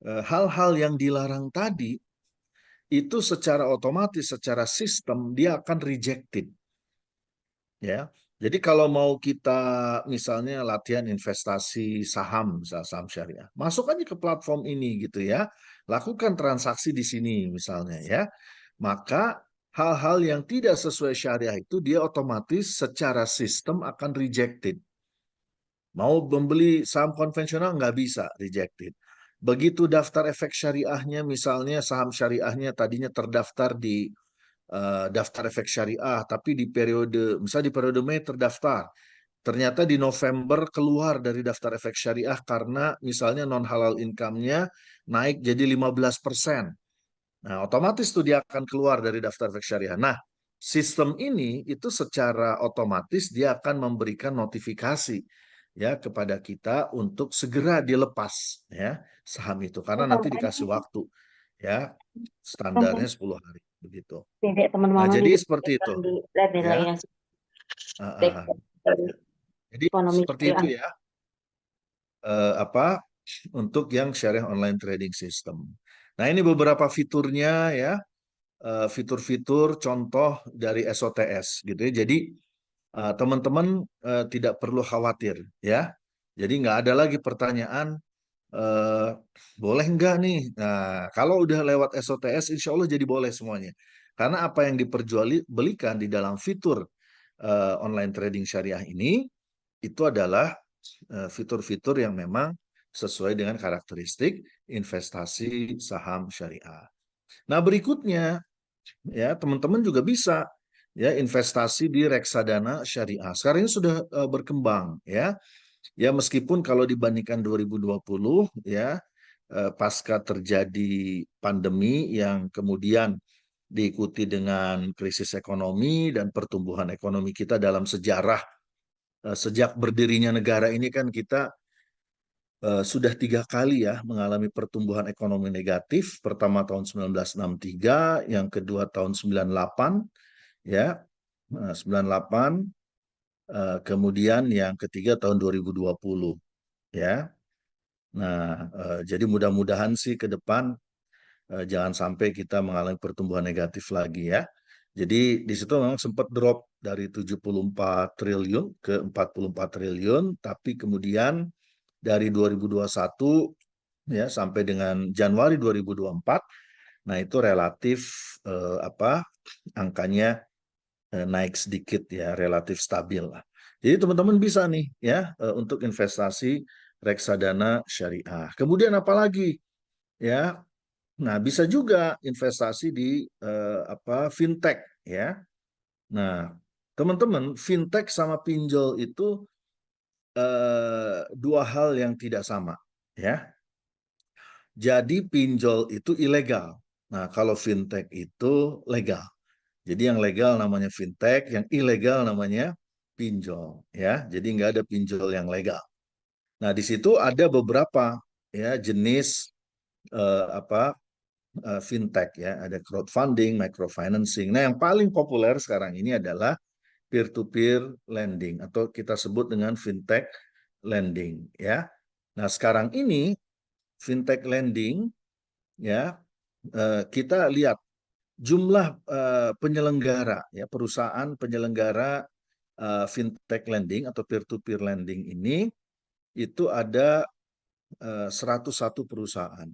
hal-hal yang dilarang tadi itu secara otomatis, secara sistem dia akan rejected. Ya, jadi kalau mau kita misalnya latihan investasi saham, saham syariah, masuk aja ke platform ini gitu ya, lakukan transaksi di sini misalnya ya, maka hal-hal yang tidak sesuai syariah itu dia otomatis secara sistem akan rejected. Mau membeli saham konvensional nggak bisa, rejected. Begitu daftar efek syariahnya, misalnya saham syariahnya tadinya terdaftar di daftar efek syariah, tapi di periode, misalnya di periode Mei terdaftar, ternyata di November keluar dari daftar efek syariah karena misalnya non halal income-nya naik jadi 15%. Nah, otomatis tuh dia akan keluar dari daftar efek syariah. Nah, sistem ini itu secara otomatis dia akan memberikan notifikasi ya kepada kita untuk segera dilepas ya saham itu karena nanti dikasih waktu ya, standarnya 10 hari begitu. Dedek teman Nah, mama jadi di seperti itu di lihat ya. nilainya Ah, ah. Jadi ekonomi seperti itu syariah. ya untuk yang syariah online trading system. Nah, ini beberapa fiturnya ya, fitur-fitur contoh dari SOTS gitu ya. Jadi teman-teman tidak perlu khawatir ya. Jadi nggak ada lagi pertanyaan boleh nggak nih. Nah, kalau udah lewat SOTS, insya Allah jadi boleh semuanya. Karena apa yang diperjualbelikan di dalam fitur online trading syariah ini itu adalah fitur-fitur yang memang sesuai dengan karakteristik investasi saham syariah. Nah, berikutnya ya teman-teman juga bisa ya investasi di reksadana syariah. Sekarang ini sudah berkembang ya. Ya meskipun kalau dibandingkan 2020 ya pasca terjadi pandemi yang kemudian diikuti dengan krisis ekonomi dan pertumbuhan ekonomi kita dalam sejarah sejak berdirinya negara ini kan kita sudah 3 kali ya mengalami pertumbuhan ekonomi negatif. Pertama tahun 1963, yang kedua tahun 98, ya 98, kemudian yang ketiga tahun 2020, ya. Nah, jadi mudah-mudahan sih ke depan jangan sampai kita mengalami pertumbuhan negatif lagi ya. Jadi di situ memang sempat drop dari 74 triliun ke 44 triliun, tapi kemudian dari 2021 ya sampai dengan Januari 2024, nah itu relatif angkanya naik sedikit ya, relatif stabil lah. Jadi teman-teman bisa nih ya untuk investasi reksadana syariah. Kemudian apalagi ya, nah bisa juga investasi di fintech ya. Nah teman-teman, fintech sama pinjol itu dua hal yang tidak sama ya. Jadi pinjol itu ilegal. Nah, kalau fintech itu legal. Jadi yang legal namanya fintech, yang ilegal namanya pinjol, ya. Jadi nggak ada pinjol yang legal. Nah, di situ ada beberapa ya jenis fintech ya. Ada crowdfunding, microfinancing. Nah, yang paling populer sekarang ini adalah peer-to-peer lending atau kita sebut dengan fintech lending, ya. Nah, sekarang ini fintech lending ya, kita lihat jumlah penyelenggara ya, perusahaan penyelenggara fintech lending atau peer-to-peer lending ini itu ada 101 perusahaan,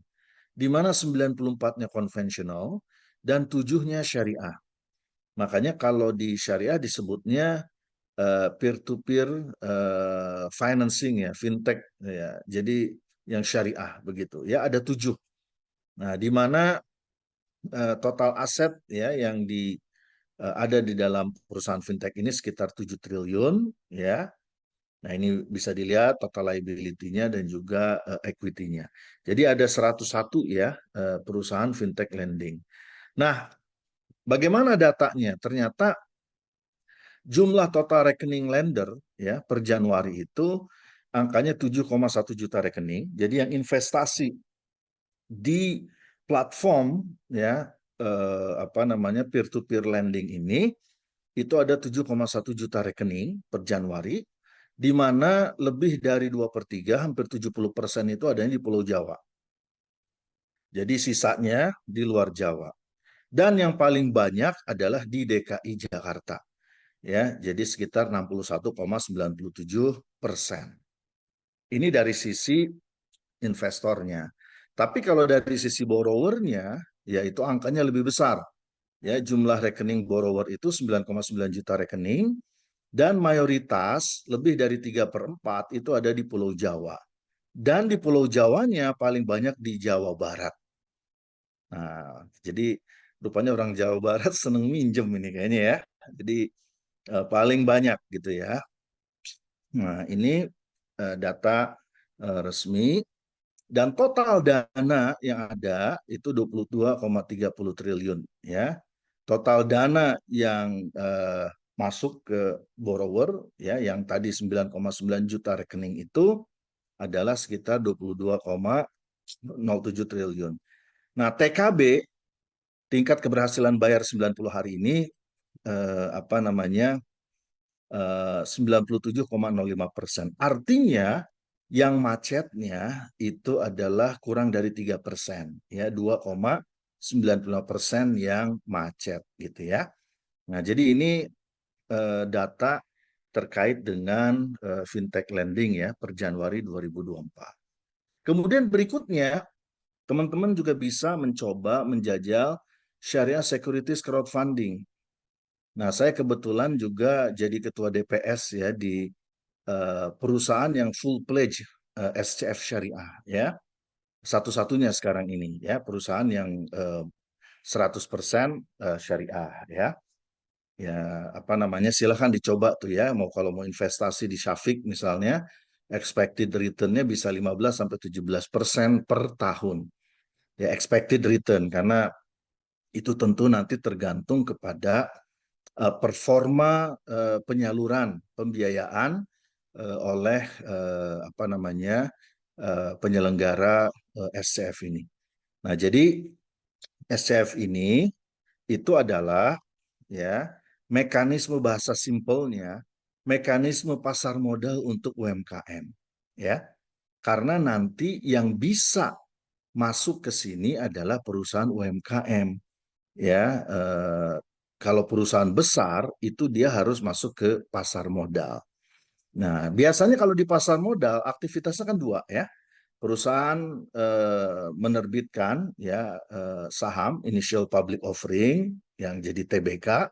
di mana 94-nya konvensional dan 7-nya syariah. Makanya kalau di syariah disebutnya peer-to-peer financing ya, fintech ya. Jadi yang syariah begitu ya, ada 7. Nah, di mana total aset ya yang ada di dalam perusahaan fintech ini sekitar 7 triliun ya. Nah, ini bisa dilihat total liability-nya dan juga equity-nya. Jadi ada 101 ya perusahaan fintech lending. Nah, bagaimana datanya? Ternyata jumlah total rekening lender ya per Januari itu angkanya 7,1 juta rekening. Jadi yang investasi di platform ya peer-to-peer lending ini itu ada 7,1 juta rekening per Januari, di mana lebih dari 2/3, hampir 70% itu adanya di Pulau Jawa. Jadi sisanya di luar Jawa. Dan yang paling banyak adalah di DKI Jakarta. Ya, jadi sekitar 61,97%. Ini dari sisi investornya. Tapi kalau dari sisi borrowernya, ya itu angkanya lebih besar. Ya, jumlah rekening borrower itu 9,9 juta rekening, dan mayoritas lebih dari 3/4 itu ada di Pulau Jawa. Dan di Pulau Jawanya paling banyak di Jawa Barat. Nah, jadi rupanya orang Jawa Barat seneng minjem ini kayaknya ya. Jadi paling banyak gitu ya. Nah, ini data resmi, dan total dana yang ada itu 22,30 triliun ya. Total dana yang masuk ke borrower ya, yang tadi 9,9 juta rekening itu adalah sekitar 22,07 triliun. Nah, TKB, tingkat keberhasilan bayar 90 hari ini 97,05%. Artinya yang macetnya itu adalah kurang dari 3%, ya 2,95% yang macet gitu ya. Nah, jadi ini data terkait dengan fintech lending ya per Januari 2024. Kemudian berikutnya, teman-teman juga bisa mencoba menjajal Syariah Securities Crowdfunding. Nah, saya kebetulan juga jadi ketua DPS ya di perusahaan yang full pledge SCF Syariah ya. Satu-satunya sekarang ini ya perusahaan yang 100% syariah ya. Ya, silakan dicoba tuh ya, kalau mau investasi di Syafiq misalnya, expected return-nya bisa 15-17% per tahun. Ya, expected return, karena itu tentu nanti tergantung kepada performa penyaluran pembiayaan oleh penyelenggara SCF ini. Nah, jadi SCF ini itu adalah ya mekanisme, bahasa simpelnya mekanisme pasar modal untuk UMKM ya. Karena nanti yang bisa masuk ke sini adalah perusahaan UMKM ya. Kalau perusahaan besar itu dia harus masuk ke pasar modal. Nah, biasanya kalau di pasar modal aktivitasnya kan dua ya. Perusahaan menerbitkan ya saham initial public offering yang jadi TBK,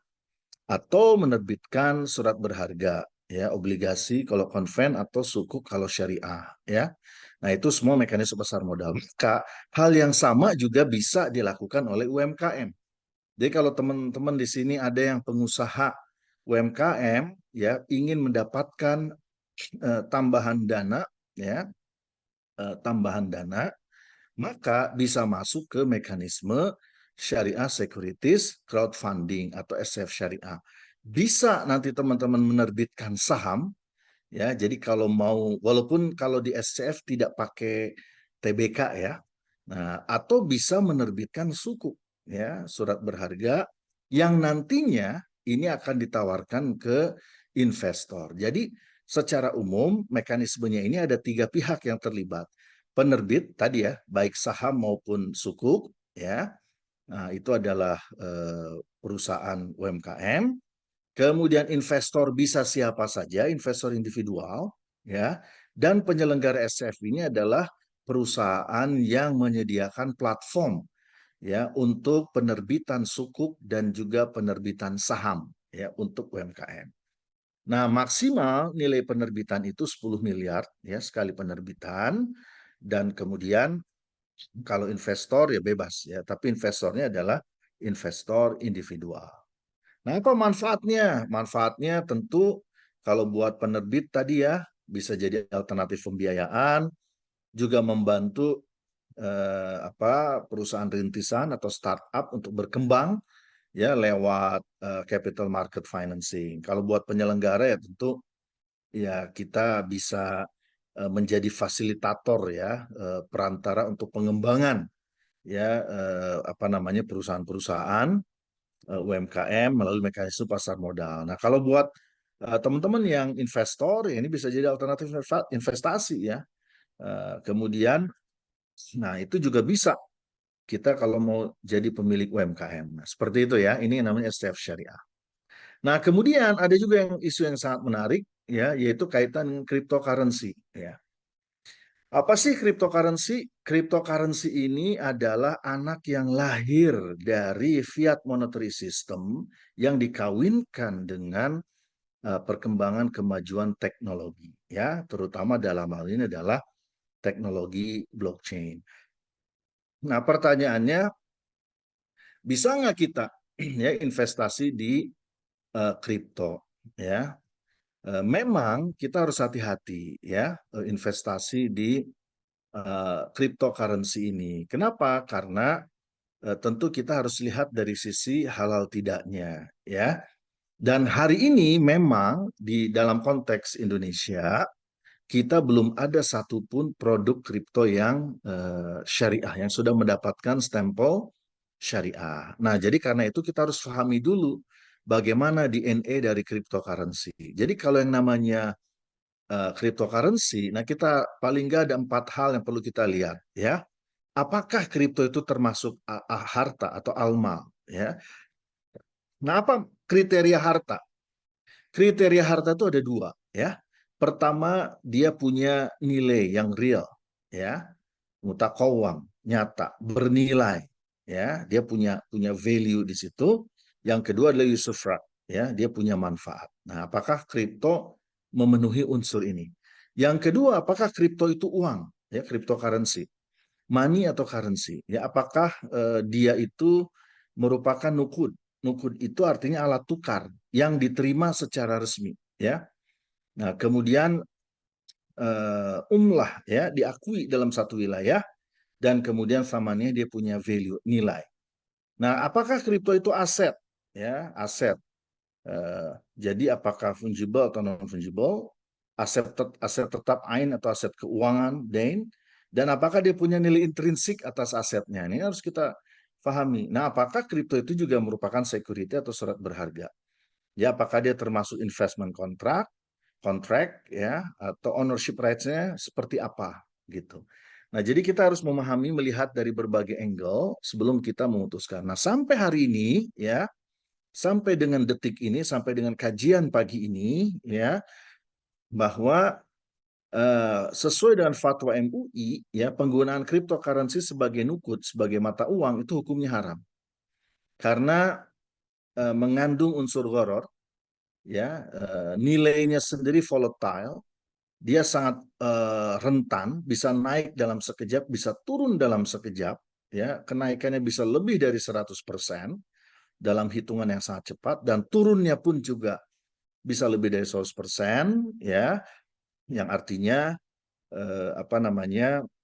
atau menerbitkan surat berharga ya, obligasi kalau konven, atau sukuk kalau syariah ya. Nah, itu semua mekanisme pasar modal. Maka hal yang sama juga bisa dilakukan oleh UMKM. Jadi kalau teman-teman di sini ada yang pengusaha UMKM ya, ingin mendapatkan tambahan dana ya, maka bisa masuk ke mekanisme Syariah Securities Crowdfunding atau SCF Syariah. Bisa nanti teman-teman menerbitkan saham ya. Jadi kalau mau, walaupun kalau di SCF tidak pakai TBK ya. Nah, atau bisa menerbitkan sukuk ya, surat berharga yang nantinya ini akan ditawarkan ke investor. Jadi secara umum mekanismenya ini ada 3 pihak yang terlibat. Penerbit tadi ya, baik saham maupun sukuk ya. Nah, itu adalah perusahaan UMKM. Kemudian investor bisa siapa saja, investor individual ya. Dan penyelenggara SCF ini adalah perusahaan yang menyediakan platform ya untuk penerbitan sukuk dan juga penerbitan saham ya untuk UMKM. Nah, maksimal nilai penerbitan itu 10 miliar ya sekali penerbitan, dan kemudian kalau investor ya bebas ya, tapi investornya adalah investor individual. Nah, apa manfaatnya? Manfaatnya tentu kalau buat penerbit tadi ya bisa jadi alternatif pembiayaan, juga membantu perusahaan rintisan atau startup untuk berkembang ya lewat capital market financing. Kalau buat penyelenggara ya tentu ya kita bisa menjadi fasilitator ya, perantara untuk pengembangan ya perusahaan-perusahaan UMKM melalui mekanisme pasar modal. Nah, kalau buat teman-teman yang investor ya ini bisa jadi alternatif investasi ya. Kemudian nah itu juga bisa kita kalau mau jadi pemilik UMKM. Nah, seperti itu ya. Ini yang namanya STF Syariah. Nah, kemudian ada juga isu yang sangat menarik ya, yaitu kaitan dengan cryptocurrency ya. Apa sih cryptocurrency? Cryptocurrency ini adalah anak yang lahir dari fiat monetary system yang dikawinkan dengan perkembangan kemajuan teknologi ya, terutama dalam hal ini adalah teknologi blockchain. Nah, pertanyaannya, bisa nggak kita ya investasi di kripto ya? Memang kita harus hati-hati ya investasi di cryptocurrency ini. Kenapa? Karena tentu kita harus lihat dari sisi halal tidaknya ya. Dan hari ini memang di dalam konteks Indonesia kita belum ada satupun produk kripto yang syariah, yang sudah mendapatkan stempel syariah. Nah, jadi karena itu kita harus pahami dulu bagaimana DNA dari cryptocurrency. Jadi kalau yang namanya cryptocurrency, nah kita paling nggak ada 4 hal yang perlu kita lihat ya. Apakah kripto itu termasuk harta atau almal ya? Nah, apa kriteria harta? Kriteria harta itu ada 2 ya. Pertama, dia punya nilai yang real ya, mutakawam, nyata, bernilai ya. Dia punya value di situ. Yang kedua adalah usufruct ya, dia punya manfaat. Nah, apakah kripto memenuhi unsur ini? Yang kedua, apakah kripto itu uang ya, cryptocurrency, money atau currency ya, apakah dia itu merupakan nukud. Nukud itu artinya alat tukar yang diterima secara resmi ya. Nah, kemudian umlah ya, diakui dalam satu wilayah, dan kemudian samanya dia punya value, nilai. Nah, apakah kripto itu aset ya, aset. Jadi apakah fungible atau non fungible, aset tetap ain atau aset keuangan dain, dan apakah dia punya nilai intrinsik atas asetnya. Ini harus kita pahami. Nah, apakah kripto itu juga merupakan security atau surat berharga? Ya, apakah dia termasuk investment contract ya, atau ownership rights-nya seperti apa gitu. Nah, jadi kita harus memahami, melihat dari berbagai angle sebelum kita memutuskan. Nah, sampai hari ini ya, sampai dengan detik ini, sampai dengan kajian pagi ini ya, bahwa sesuai dengan fatwa MUI ya, penggunaan cryptocurrency sebagai nukud, sebagai mata uang itu hukumnya haram. Karena mengandung unsur gharar ya, nilainya sendiri volatile, dia sangat rentan, bisa naik dalam sekejap, bisa turun dalam sekejap ya, kenaikannya bisa lebih dari 100% dalam hitungan yang sangat cepat, dan turunnya pun juga bisa lebih dari 100% ya, yang artinya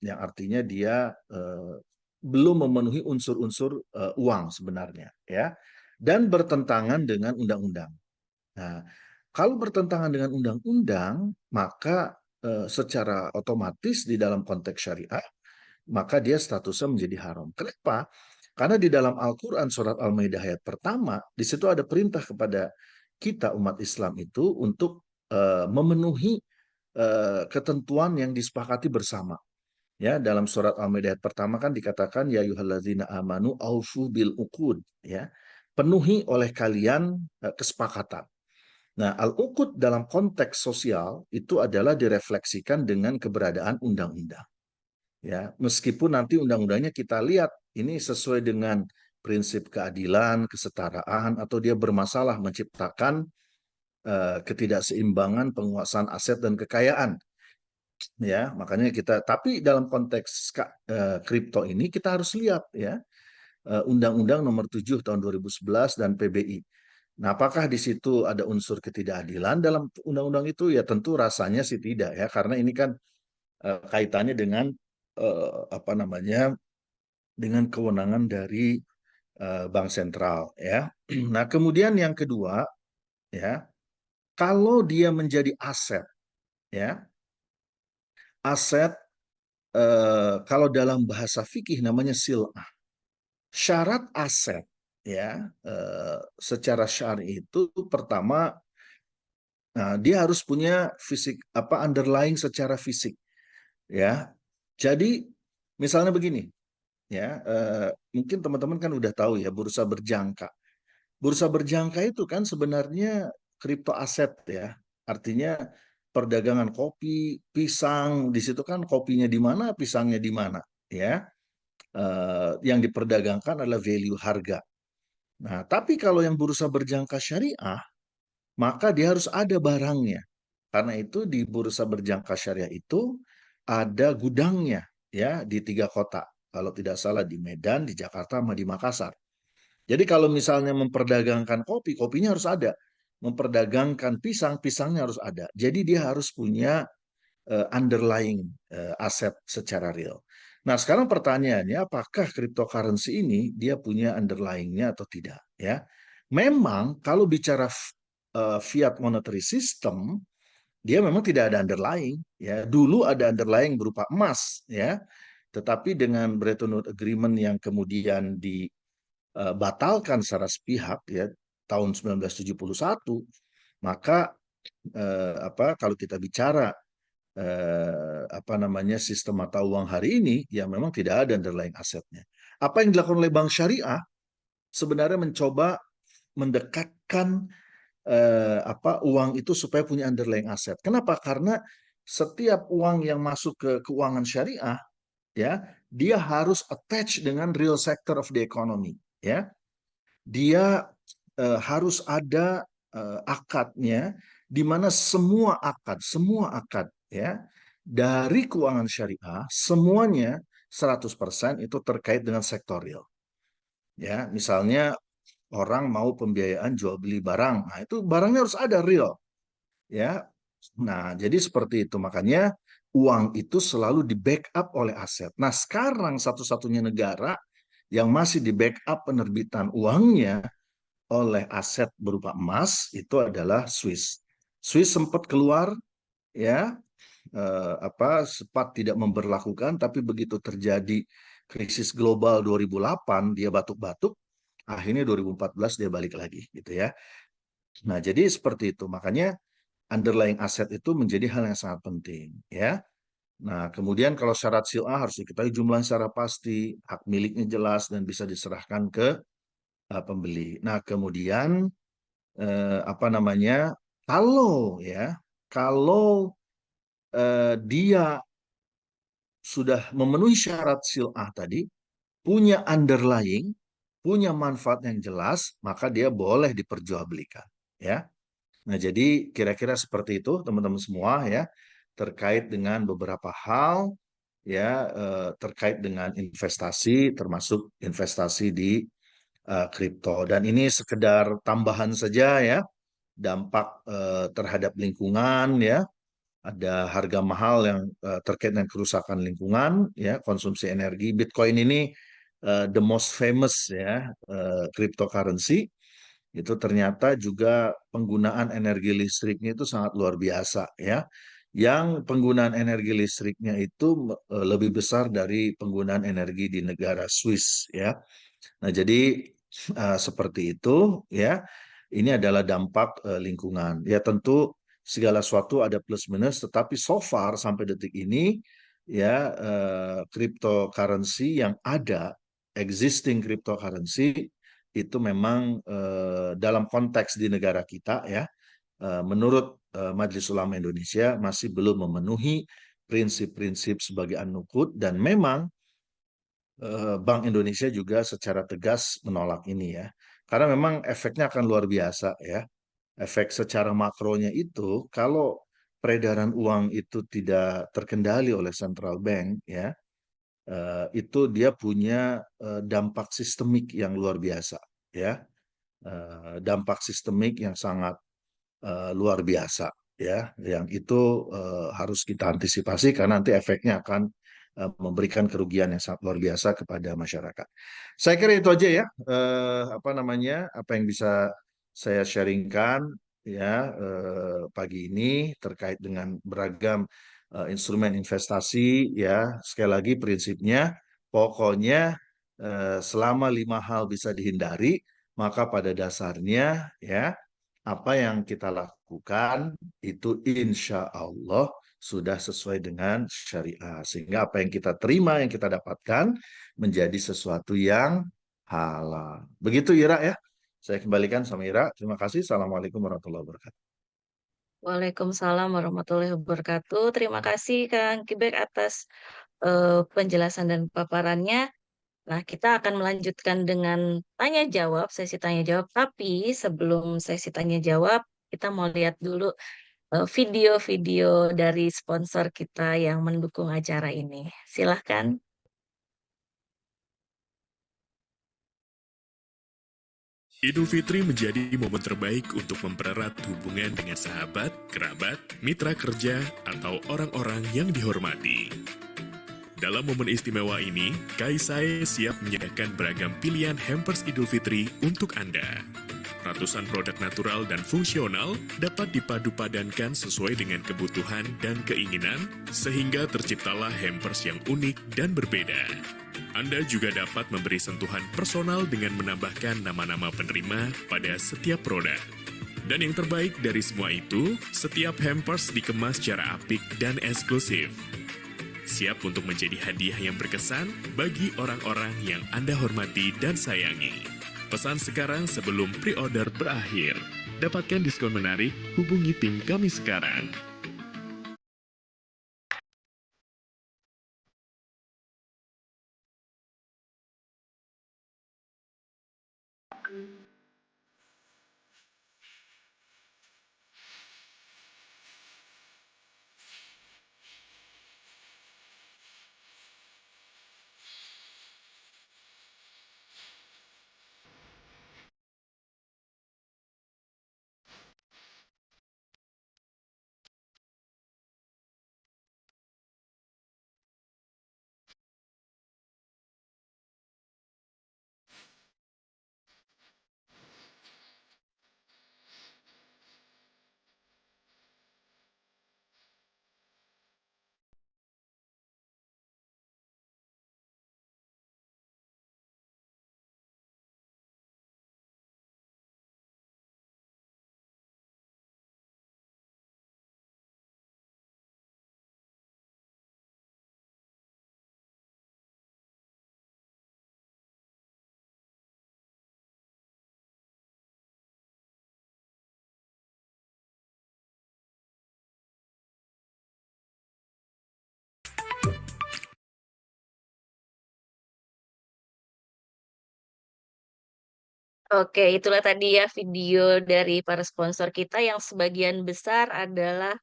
yang artinya dia belum memenuhi unsur-unsur uang sebenarnya ya, dan bertentangan dengan undang-undang. Nah, kalau bertentangan dengan undang-undang, maka secara otomatis di dalam konteks syariah, maka dia statusnya menjadi haram. Kenapa? Karena di dalam Al-Quran surat Al-Maidah ayat pertama, di situ ada perintah kepada kita umat Islam itu untuk memenuhi ketentuan yang disepakati bersama. Ya, dalam surat Al-Maidah pertama kan dikatakan ya ayyuhalladzina amanu aufu bil uqud, ya. Penuhi oleh kalian kesepakatan. Nah, al-uqud dalam konteks sosial itu adalah direfleksikan dengan keberadaan undang-undang. Ya, meskipun nanti undang-undangnya kita lihat ini sesuai dengan prinsip keadilan, kesetaraan, atau dia bermasalah menciptakan ketidakseimbangan penguasaan aset dan kekayaan. Ya, makanya kita, tapi dalam konteks kripto ini kita harus lihat ya, Undang-Undang Nomor 7 tahun 2011 dan PBI. Nah, apakah di situ ada unsur ketidakadilan dalam undang-undang itu? Ya tentu rasanya sih tidak ya, karena ini kan kaitannya dengan apa namanya, dengan kewenangan dari bank sentral ya. Nah, kemudian yang kedua ya, kalau dia menjadi aset ya, aset kalau dalam bahasa fikih namanya sil'ah. Syarat aset ya, secara syar'i itu pertama, nah, dia harus punya fisik apa underlying secara fisik ya. Jadi misalnya begini ya, mungkin teman-teman kan udah tahu ya bursa berjangka. Bursa berjangka itu kan sebenarnya kripto aset ya. Artinya perdagangan kopi, pisang, di situ kan kopinya di mana, pisangnya di mana ya. Yang diperdagangkan adalah value harga. Nah, tapi kalau yang bursa berjangka syariah, maka dia harus ada barangnya. Karena itu di bursa berjangka syariah itu ada gudangnya ya di 3 kota. Kalau tidak salah di Medan, di Jakarta, sama di Makassar. Jadi kalau misalnya memperdagangkan kopi, kopinya harus ada. Memperdagangkan pisang, pisangnya harus ada. Jadi dia harus punya underlying aset secara real. Nah, sekarang pertanyaannya, apakah cryptocurrency ini dia punya underlyingnya atau tidak? Ya, memang kalau bicara fiat monetary system, dia memang tidak ada underlying. Ya, dulu ada underlying berupa emas, ya, tetapi dengan Bretton Woods Agreement yang kemudian dibatalkan secara sepihak, ya, tahun 1971, maka kalau kita bicara apa namanya sistem mata uang hari ini, ya memang tidak ada underlying asetnya. Apa yang dilakukan oleh bank syariah sebenarnya mencoba mendekatkan uang itu supaya punya underlying aset. Kenapa? Karena setiap uang yang masuk ke keuangan syariah, ya, dia harus attach dengan real sector of the economy, ya. Dia harus ada akadnya, di mana semua akad ya dari keuangan syariah semuanya 100% itu terkait dengan sektor real. Ya, misalnya orang mau pembiayaan jual beli barang, nah itu barangnya harus ada real. Ya. Nah, jadi seperti itu. Makanya uang itu selalu di backup oleh aset. Nah, sekarang satu-satunya negara yang masih di backup penerbitan uangnya oleh aset berupa emas itu adalah Swiss. Swiss sempat keluar ya, sempat tidak memberlakukan, tapi begitu terjadi krisis global 2008 dia batuk-batuk, akhirnya 2014 dia balik lagi gitu ya. Nah, jadi seperti itu. Makanya underlying aset itu menjadi hal yang sangat penting ya. Nah, kemudian kalau syarat sil'ah harus diketahui jumlahnya secara pasti, hak miliknya jelas dan bisa diserahkan ke pembeli. Nah, kemudian kalau dia sudah memenuhi syarat sil'ah tadi, punya underlying, punya manfaat yang jelas, maka dia boleh diperjualbelikan ya. Nah, jadi kira-kira seperti itu teman-teman semua ya, terkait dengan beberapa hal ya, terkait dengan investasi, termasuk investasi di kripto. Dan ini sekedar tambahan saja ya, dampak terhadap lingkungan ya, ada harga mahal yang terkait dengan kerusakan lingkungan ya, konsumsi energi. Bitcoin ini the most famous ya cryptocurrency. Itu ternyata juga penggunaan energi listriknya itu sangat luar biasa ya. Yang penggunaan energi listriknya itu lebih besar dari penggunaan energi di negara Swiss ya. Nah, jadi seperti itu ya. Ini adalah dampak lingkungan. Ya tentu segala sesuatu ada plus minus, tetapi so far sampai detik ini ya cryptocurrency yang ada, existing cryptocurrency itu memang dalam konteks di negara kita ya, menurut Majelis Ulama Indonesia masih belum memenuhi prinsip-prinsip sebagai an-nuqud, dan memang Bank Indonesia juga secara tegas menolak ini ya. Karena memang efeknya akan luar biasa ya. Efek secara makronya itu kalau peredaran uang itu tidak terkendali oleh central bank ya, itu dia punya dampak sistemik yang luar biasa ya. Dampak sistemik yang sangat luar biasa ya, yang itu harus kita antisipasi karena nanti efeknya akan memberikan kerugian yang sangat luar biasa kepada masyarakat. Saya kira itu aja ya, apa yang bisa saya sharingkan ya pagi ini terkait dengan beragam instrumen investasi ya. Sekali lagi prinsipnya, pokoknya selama 5 hal bisa dihindari, maka pada dasarnya ya apa yang kita lakukan itu insya Allah sudah sesuai dengan syariah. Sehingga apa yang kita terima, yang kita dapatkan menjadi sesuatu yang halal. Begitu Ira ya. Saya kembalikan sama Ira. Terima kasih. Assalamualaikum warahmatullahi wabarakatuh. Waalaikumsalam warahmatullahi wabarakatuh. Terima kasih Kang Kibek atas penjelasan dan paparannya. Nah, kita akan melanjutkan dengan tanya jawab, sesi tanya jawab. Tapi sebelum sesi tanya jawab, kita mau lihat dulu video-video dari sponsor kita yang mendukung acara ini. Silahkan. Idul Fitri menjadi momen terbaik untuk mempererat hubungan dengan sahabat, kerabat, mitra kerja, atau orang-orang yang dihormati. Dalam momen istimewa ini, Kaisai siap menyediakan beragam pilihan hampers Idul Fitri untuk Anda. Ratusan produk natural dan fungsional dapat dipadu-padankan sesuai dengan kebutuhan dan keinginan, sehingga terciptalah hampers yang unik dan berbeda. Anda juga dapat memberi sentuhan personal dengan menambahkan nama-nama penerima pada setiap produk. Dan yang terbaik dari semua itu, setiap hampers dikemas secara apik dan eksklusif. Siap untuk menjadi hadiah yang berkesan bagi orang-orang yang Anda hormati dan sayangi. Pesan sekarang sebelum pre-order berakhir. Dapatkan diskon menarik, hubungi tim kami sekarang. Oke, itulah tadi ya video dari para sponsor kita yang sebagian besar adalah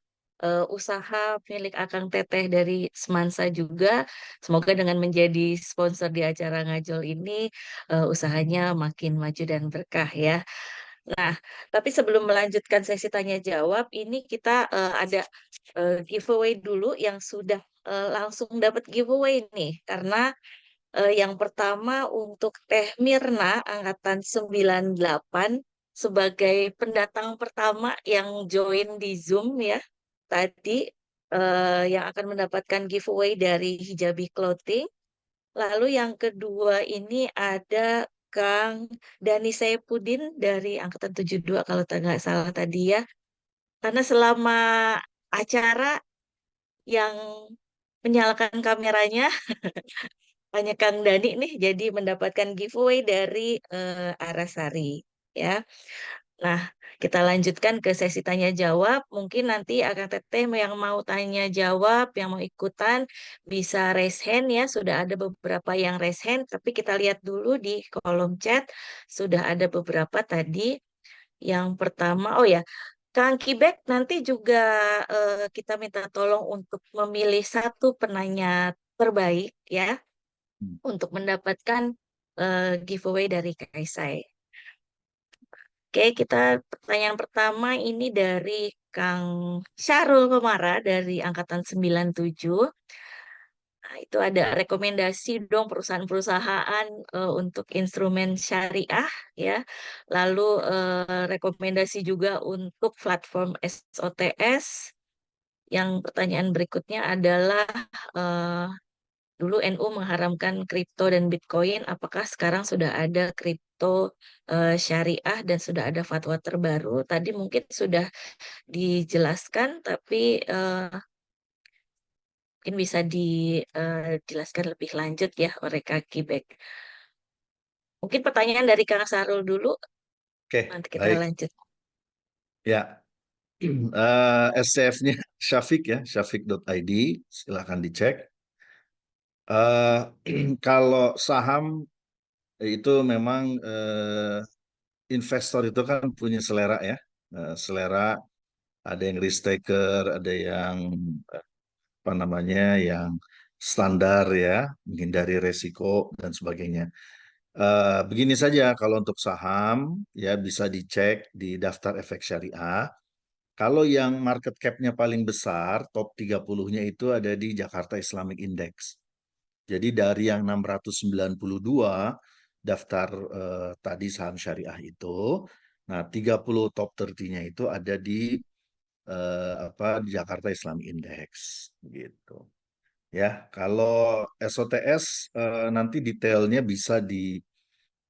usaha milik Akang Teteh dari Semansa juga. Semoga dengan menjadi sponsor di acara ngajol ini, usahanya makin maju dan berkah ya. Nah, tapi sebelum melanjutkan sesi tanya jawab, ini kita ada giveaway dulu yang sudah langsung dapat giveaway nih, karena yang pertama untuk Teh Mirna angkatan 98 sebagai pendatang pertama yang join di Zoom ya. Tadi yang akan mendapatkan giveaway dari Hijabi Clothing. Lalu yang kedua ini ada Kang Dani Saipudin dari angkatan 72 kalau nggak salah tadi ya. karena selama acara yang menyalakan kameranya hanya Kang Dani nih, jadi mendapatkan giveaway dari Arasari ya. Nah, kita lanjutkan ke sesi tanya jawab. Mungkin nanti Akang Teteh yang mau tanya jawab, yang mau ikutan bisa raise hand ya. Sudah ada beberapa yang raise hand, tapi kita lihat dulu di kolom chat sudah ada beberapa tadi. Yang pertama, oh ya, Kang Kibek nanti juga kita minta tolong untuk memilih satu penanya terbaik ya untuk mendapatkan giveaway dari Kaisai. Oke, kita pertanyaan pertama ini dari Kang Syarul Komara dari Angkatan 97. Nah, itu ada rekomendasi dong perusahaan-perusahaan untuk instrumen syariah ya. Lalu rekomendasi juga untuk platform SOTS. Yang pertanyaan berikutnya adalah eh, dulu NU mengharamkan kripto dan Bitcoin, apakah sekarang sudah ada kripto syariah dan sudah ada fatwa terbaru? Tadi mungkin sudah dijelaskan, tapi mungkin bisa dijelaskan lebih lanjut ya oleh Kak Kibek. Mungkin pertanyaan dari Kang Sarul dulu, Oke, nanti kita baik. lanjut. Ya, SCF-nya Syafiq ya, syafiq.id, silahkan dicek. Eh, Kalau saham itu memang investor itu kan punya selera ya. Selera, ada yang risk taker, ada yang apa namanya, yang standar ya, menghindari resiko dan sebagainya. Begini saja, kalau untuk saham ya bisa dicek di daftar efek syariah. Kalau yang market cap-nya paling besar, top 30-nya itu ada di Jakarta Islamic Index. Jadi dari yang 692 daftar tadi saham syariah itu, nah 30 top 30-nya itu ada di di Jakarta Islamic Index gitu. Ya, kalau SOTS nanti detailnya bisa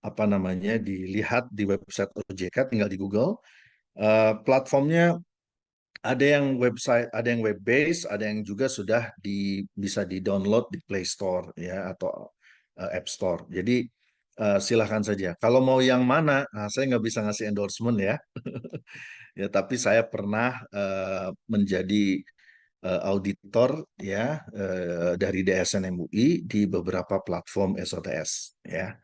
apa namanya dilihat di website OJK, tinggal di Google. Platformnya ada yang website, ada yang web base, ada yang juga sudah bisa di-download di Play Store ya atau App Store. Jadi silahkan saja. Kalau mau yang mana, nah saya nggak bisa ngasih endorsement ya. Ya, tapi saya pernah menjadi auditor ya dari DSN MUI di beberapa platform SOTS ya.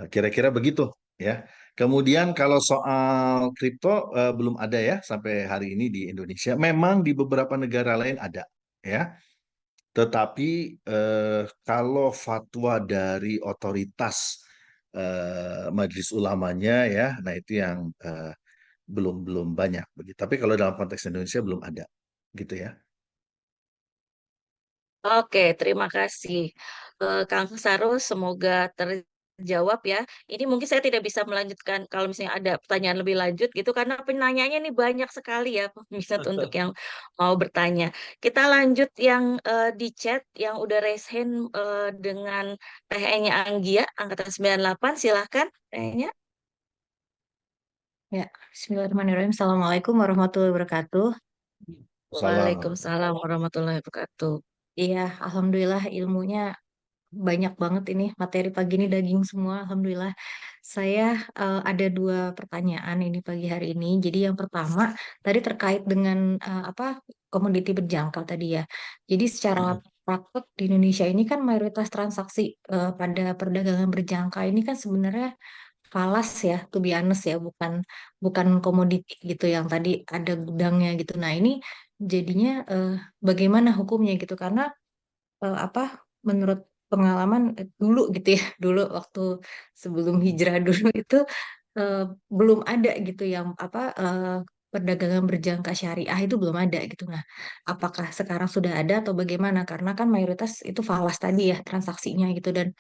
Kira-kira begitu ya. Kemudian kalau soal kripto belum ada ya sampai hari ini di Indonesia. Memang di beberapa negara lain ada ya. Tetapi kalau fatwa dari otoritas majelis ulamanya ya, nah itu yang belum belum banyak begitu. Tapi kalau dalam konteks Indonesia belum ada gitu ya. Oke, terima kasih Kang Sarul. Semoga terjawab ya. Ini mungkin saya tidak bisa melanjutkan kalau misalnya ada pertanyaan lebih lanjut gitu karena penanyanya ini banyak sekali ya pemirsa untuk yang mau bertanya. Kita lanjut yang di chat yang udah raise hand dengan Teh-nya Anggia angkatan 98. Silahkan Teh-nya. Ya, Bismillahirrahmanirrahim. Assalamualaikum warahmatullahi wabarakatuh. Salam. Waalaikumsalam warahmatullahi wabarakatuh. Iya, alhamdulillah ilmunya banyak banget ini. Materi pagi ini daging semua, alhamdulillah. Saya ada dua pertanyaan ini pagi hari ini. Jadi yang pertama tadi terkait dengan komoditi berjangkau tadi ya. Jadi secara praktek di Indonesia ini kan mayoritas transaksi pada perdagangan berjangka ini kan sebenarnya falas ya, to be honest ya, bukan bukan komoditi gitu yang tadi ada gudangnya gitu. Nah ini jadinya bagaimana hukumnya gitu karena apa menurut pengalaman dulu gitu ya, dulu waktu sebelum hijrah dulu itu eh, belum ada gitu yang perdagangan berjangka syariah itu belum ada gitu. Nah, apakah sekarang sudah ada atau bagaimana? Karena kan mayoritas itu falas tadi ya transaksinya gitu dan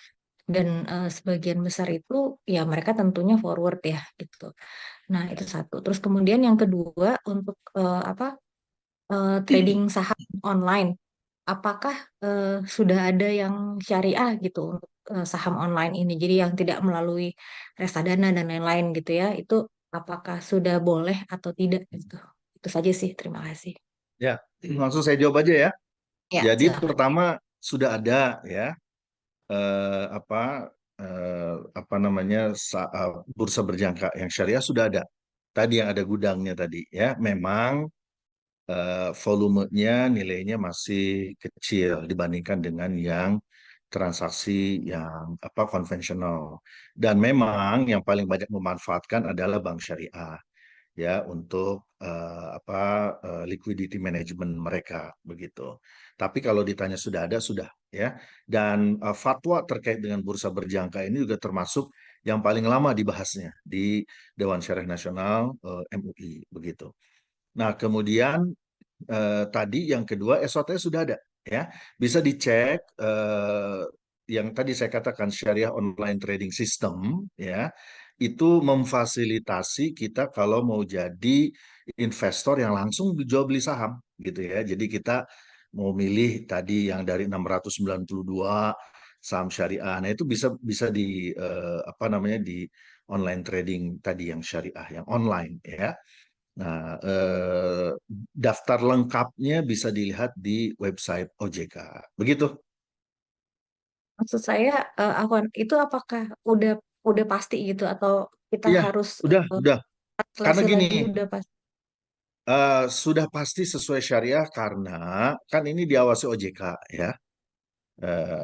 sebagian besar itu ya mereka tentunya forward ya gitu. Nah, itu satu. Terus kemudian yang kedua untuk trading saham online, apakah sudah ada yang syariah gitu untuk saham online ini? Jadi yang tidak melalui reksadana dan lain-lain gitu ya, itu apakah sudah boleh atau tidak gitu? Itu saja sih, terima kasih. Ya, langsung saya jawab aja ya. Ya, Jadi silakan. pertama sudah ada ya eh, apa apa namanya bursa berjangka yang syariah sudah ada. Tadi yang ada gudangnya tadi ya. Memang volumenya nilainya masih kecil dibandingkan dengan yang transaksi yang apa konvensional. Dan memang yang paling banyak memanfaatkan adalah bank syariah ya untuk liquidity management mereka begitu. Tapi kalau ditanya sudah ada sudah ya. Dan fatwa terkait dengan bursa berjangka ini juga termasuk yang paling lama dibahasnya di Dewan Syariah Nasional MUI begitu. Nah, kemudian tadi yang kedua SOTS sudah ada ya. Bisa dicek yang tadi saya katakan syariah online trading system ya. Itu memfasilitasi kita kalau mau jadi investor yang langsung jual beli saham gitu ya. Jadi kita mau milih tadi yang dari 692 saham syariah. Nah, itu bisa bisa di apa namanya di online trading tadi yang syariah yang online ya. Nah, daftar lengkapnya bisa dilihat di website OJK. Begitu. Maksud saya, Afwan, itu apakah udah pasti gitu atau kita Iya, harus udah. Karena seleksi gini, lagi udah pasti? sudah pasti sesuai syariah karena kan ini diawasi OJK ya.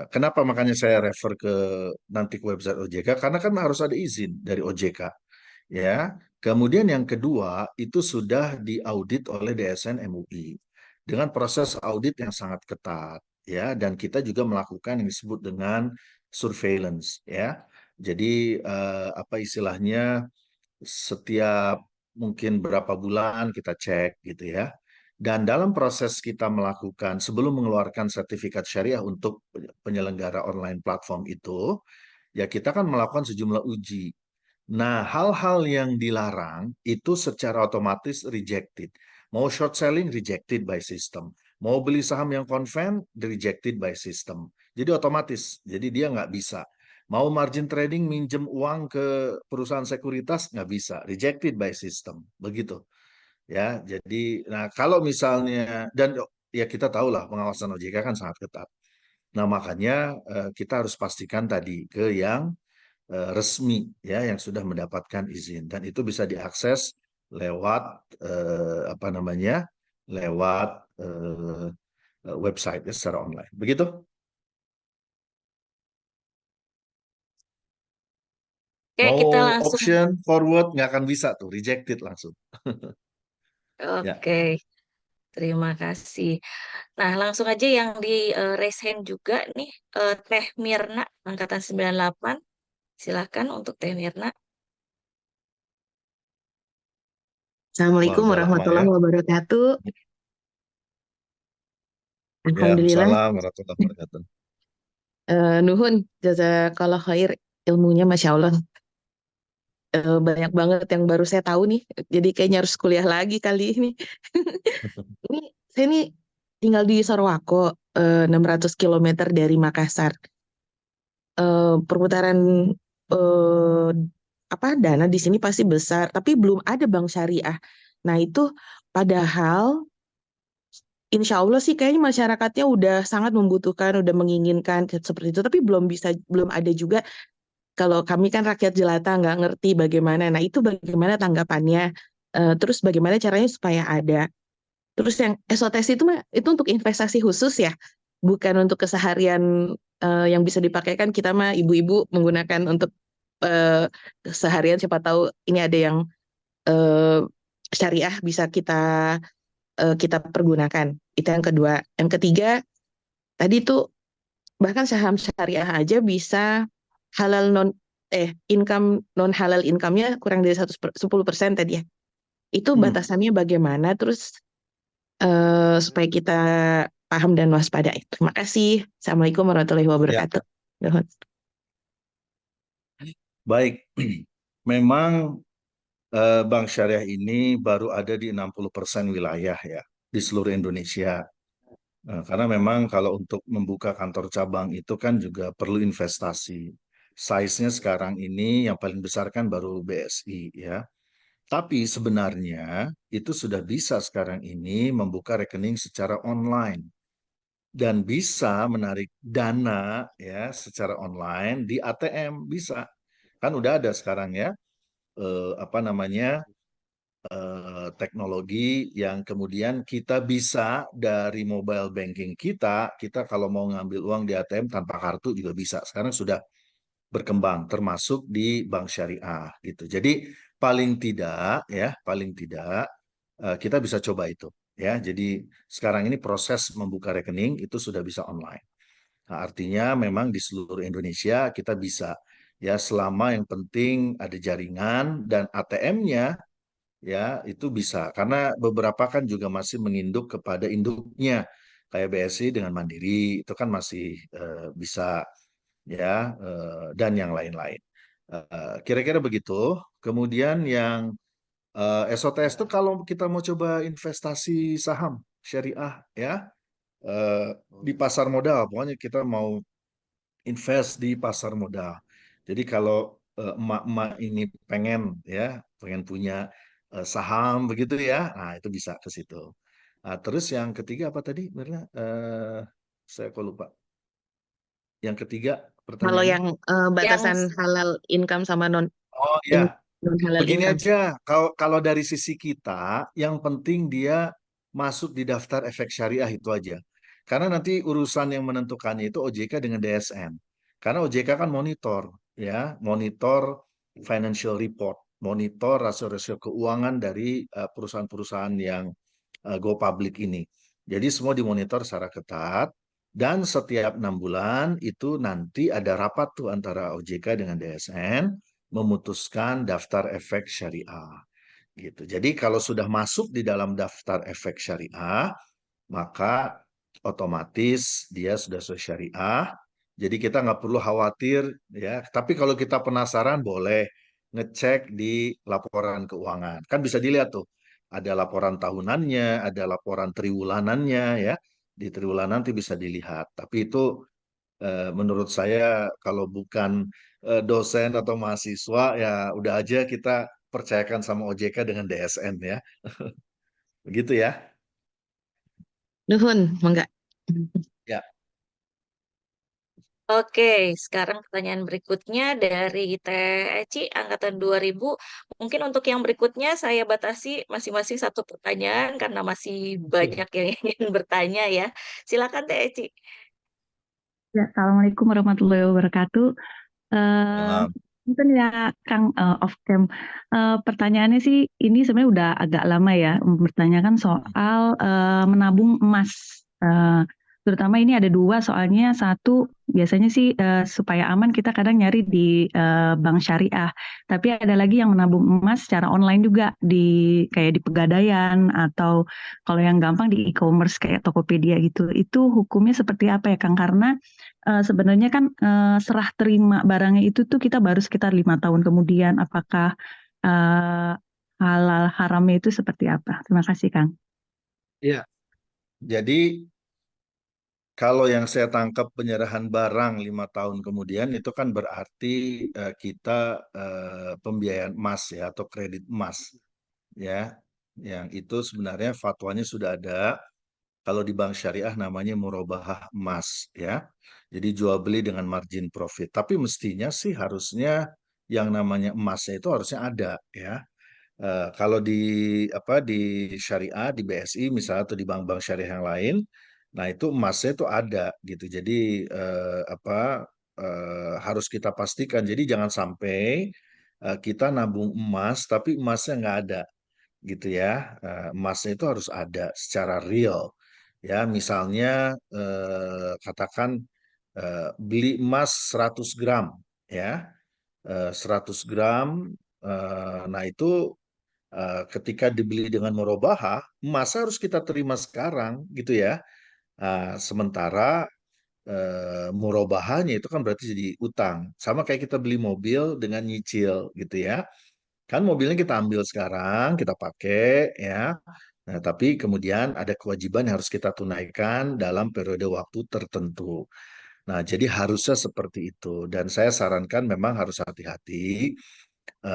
Kenapa makanya saya refer ke nanti ke website OJK? Karena kan harus ada izin dari OJK. Ya. Kemudian yang kedua itu sudah diaudit oleh DSN MUI dengan proses audit yang sangat ketat ya dan kita juga melakukan yang disebut dengan surveillance ya. Jadi apa istilahnya setiap mungkin berapa bulan kita cek gitu ya. Dan dalam proses kita melakukan sebelum mengeluarkan sertifikat syariah untuk penyelenggara online platform itu, ya kita kan melakukan sejumlah uji. Nah, hal-hal yang dilarang itu secara otomatis rejected. Mau short selling, rejected by system. Mau beli saham yang konven, rejected by system. Jadi otomatis, jadi dia nggak bisa. Mau margin trading, minjem uang ke perusahaan sekuritas, nggak bisa. Rejected by system. Begitu. Ya, jadi, nah kalau misalnya, dan ya kita tahu lah pengawasan OJK kan sangat ketat. Nah, makanya kita harus pastikan tadi ke yang resmi ya yang sudah mendapatkan izin dan itu bisa diakses lewat apa namanya lewat website ya, secara online. Begitu? Oke, Mau kita langsung. option forward nggak akan bisa tuh, rejected langsung. Ya. Oke, terima kasih. Nah, langsung aja yang di raise hand juga nih, Teh Mirna, angkatan 98. Silakan untuk Teh Mirna. Assalamualaikum Wah, udah lama ya. warahmatullahi wabarakatuh. Ya, Alhamdulillah, salam warahmatullahi wabarakatuh. nuhun, jazakallah khair, ilmunya Masya Allah. Banyak banget yang baru saya tahu nih, jadi kayaknya harus kuliah lagi kali ini. Ini saya nih tinggal di Sorowako, 600 km dari Makassar. Perputaran eh, dana di sini pasti besar, tapi belum ada bank syariah. Nah itu padahal Insya Allah sih kayaknya masyarakatnya udah sangat membutuhkan, udah menginginkan seperti itu, tapi belum ada juga. Kalau kami kan rakyat jelata nggak ngerti bagaimana. Nah itu bagaimana tanggapannya? Terus bagaimana caranya supaya ada? Terus yang SOTS itu itu untuk investasi khusus ya, bukan untuk keseharian yang bisa dipakai kan kita mah ibu-ibu menggunakan untuk seharian. Siapa tahu ini ada yang eh, syariah bisa kita pergunakan. Itu yang kedua. Yang ketiga, tadi tuh bahkan saham syariah aja bisa halal income non halal income-nya kurang dari 10% tadi ya. Itu batasannya bagaimana? Terus supaya kita paham dan waspada. Terima kasih. Assalamualaikum warahmatullahi wabarakatuh. Ya. Baik, memang Bank Syariah ini baru ada di 60% wilayah ya di seluruh Indonesia. Karena memang kalau untuk membuka kantor cabang itu kan juga perlu investasi. Size-nya sekarang ini yang paling besar kan baru BSI ya. Tapi sebenarnya itu sudah bisa sekarang ini membuka rekening secara online dan bisa menarik dana ya secara online di ATM bisa. Kan udah ada sekarang ya apa namanya teknologi yang kemudian kita bisa dari mobile banking kita kalau mau ngambil uang di ATM tanpa kartu juga bisa. Sekarang sudah berkembang termasuk di bank syariah gitu. Jadi paling tidak kita bisa coba itu ya. Jadi sekarang ini proses membuka rekening itu sudah bisa online. Nah, artinya memang di seluruh Indonesia kita bisa ya selama yang penting ada jaringan dan ATM-nya ya itu bisa karena beberapa kan juga masih menginduk kepada induknya kayak BSI dengan Mandiri itu kan masih bisa ya dan yang lain-lain. Kira-kira begitu. Kemudian yang SOTS itu kalau kita mau coba investasi saham syariah ya eh, di pasar modal, pokoknya kita mau invest di pasar modal. Jadi kalau emak-emak ini pengen punya saham begitu ya, nah itu bisa ke situ. Nah, terus yang ketiga apa tadi, Mirna? Saya kok lupa. Yang ketiga Kalau pertanyaannya. yang Yang batasan halal income sama Oh ya, non halal begini income. aja, kalau dari sisi kita, yang penting dia masuk di daftar efek syariah itu aja. Karena nanti urusan yang menentukannya itu OJK dengan DSN. Karena OJK kan monitor, ya, monitor financial report, monitor rasio-rasio keuangan dari perusahaan-perusahaan yang go public ini. Jadi semua dimonitor secara ketat. Dan setiap 6 bulan itu nanti ada rapat tuh antara OJK dengan DSN memutuskan daftar efek syariah gitu. Jadi kalau sudah masuk di dalam daftar efek syariah, maka otomatis dia sudah sesuai syariah. Jadi kita nggak perlu khawatir ya. Tapi kalau kita penasaran boleh ngecek di laporan keuangan. Kan bisa dilihat tuh. Ada laporan tahunannya, ada laporan triwulanannya ya. Di triwulan nanti bisa dilihat. Tapi itu menurut saya kalau bukan dosen atau mahasiswa ya udah aja kita percayakan sama OJK dengan DSN ya. Begitu ya. Nuhun, mangga. Ya. Oke, sekarang pertanyaan berikutnya dari Teh Eci, angkatan 2000. Mungkin untuk yang berikutnya saya batasi masing-masing satu pertanyaan karena masih banyak yang ingin bertanya ya. Silakan Teh Eci. Ya, Assalamualaikum warahmatullahi wabarakatuh. Eh, Malam. Mungkin ya Kang off cam. Pertanyaannya sih ini sebenarnya udah agak lama ya mempertanyakan soal menabung emas. Eh, Terutama ini ada dua soalnya satu biasanya sih supaya aman kita kadang nyari di bank syariah. Tapi ada lagi yang menabung emas secara online juga di kayak di Pegadaian atau kalau yang gampang di e-commerce kayak Tokopedia gitu. Itu hukumnya seperti apa ya Kang? Karena sebenarnya kan serah terima barangnya itu tuh kita baru sekitar 5 tahun kemudian. Apakah eh, halal haramnya itu seperti apa? Terima kasih, Kang. Iya. Jadi kalau yang saya tangkap penyerahan barang 5 tahun kemudian itu kan berarti kita pembiayaan emas ya atau kredit emas ya. Yang itu sebenarnya fatwanya sudah ada. Kalau di bank syariah namanya murabahah emas ya. Jadi jual beli dengan margin profit. Tapi mestinya sih harusnya yang namanya emasnya itu harusnya ada ya. Kalau di di syariah di BSI misalnya atau di bank-bank syariah yang lain, nah itu emasnya itu ada gitu. Jadi harus kita pastikan. Jadi jangan sampai kita nabung emas tapi emasnya nggak ada gitu ya. Emasnya itu harus ada secara real. Ya, misalnya katakan beli emas 100 gram ya. 100 gram nah itu ketika dibeli dengan murabahah, emas harus kita terima sekarang gitu ya. Sementara murabahahnya itu kan berarti jadi utang. Sama kayak kita beli mobil dengan nyicil gitu ya. Kan mobilnya kita ambil sekarang, kita pakai ya. Nah, tapi kemudian ada kewajiban yang harus kita tunaikan dalam periode waktu tertentu. Nah, jadi harusnya seperti itu. Dan saya sarankan memang harus hati-hati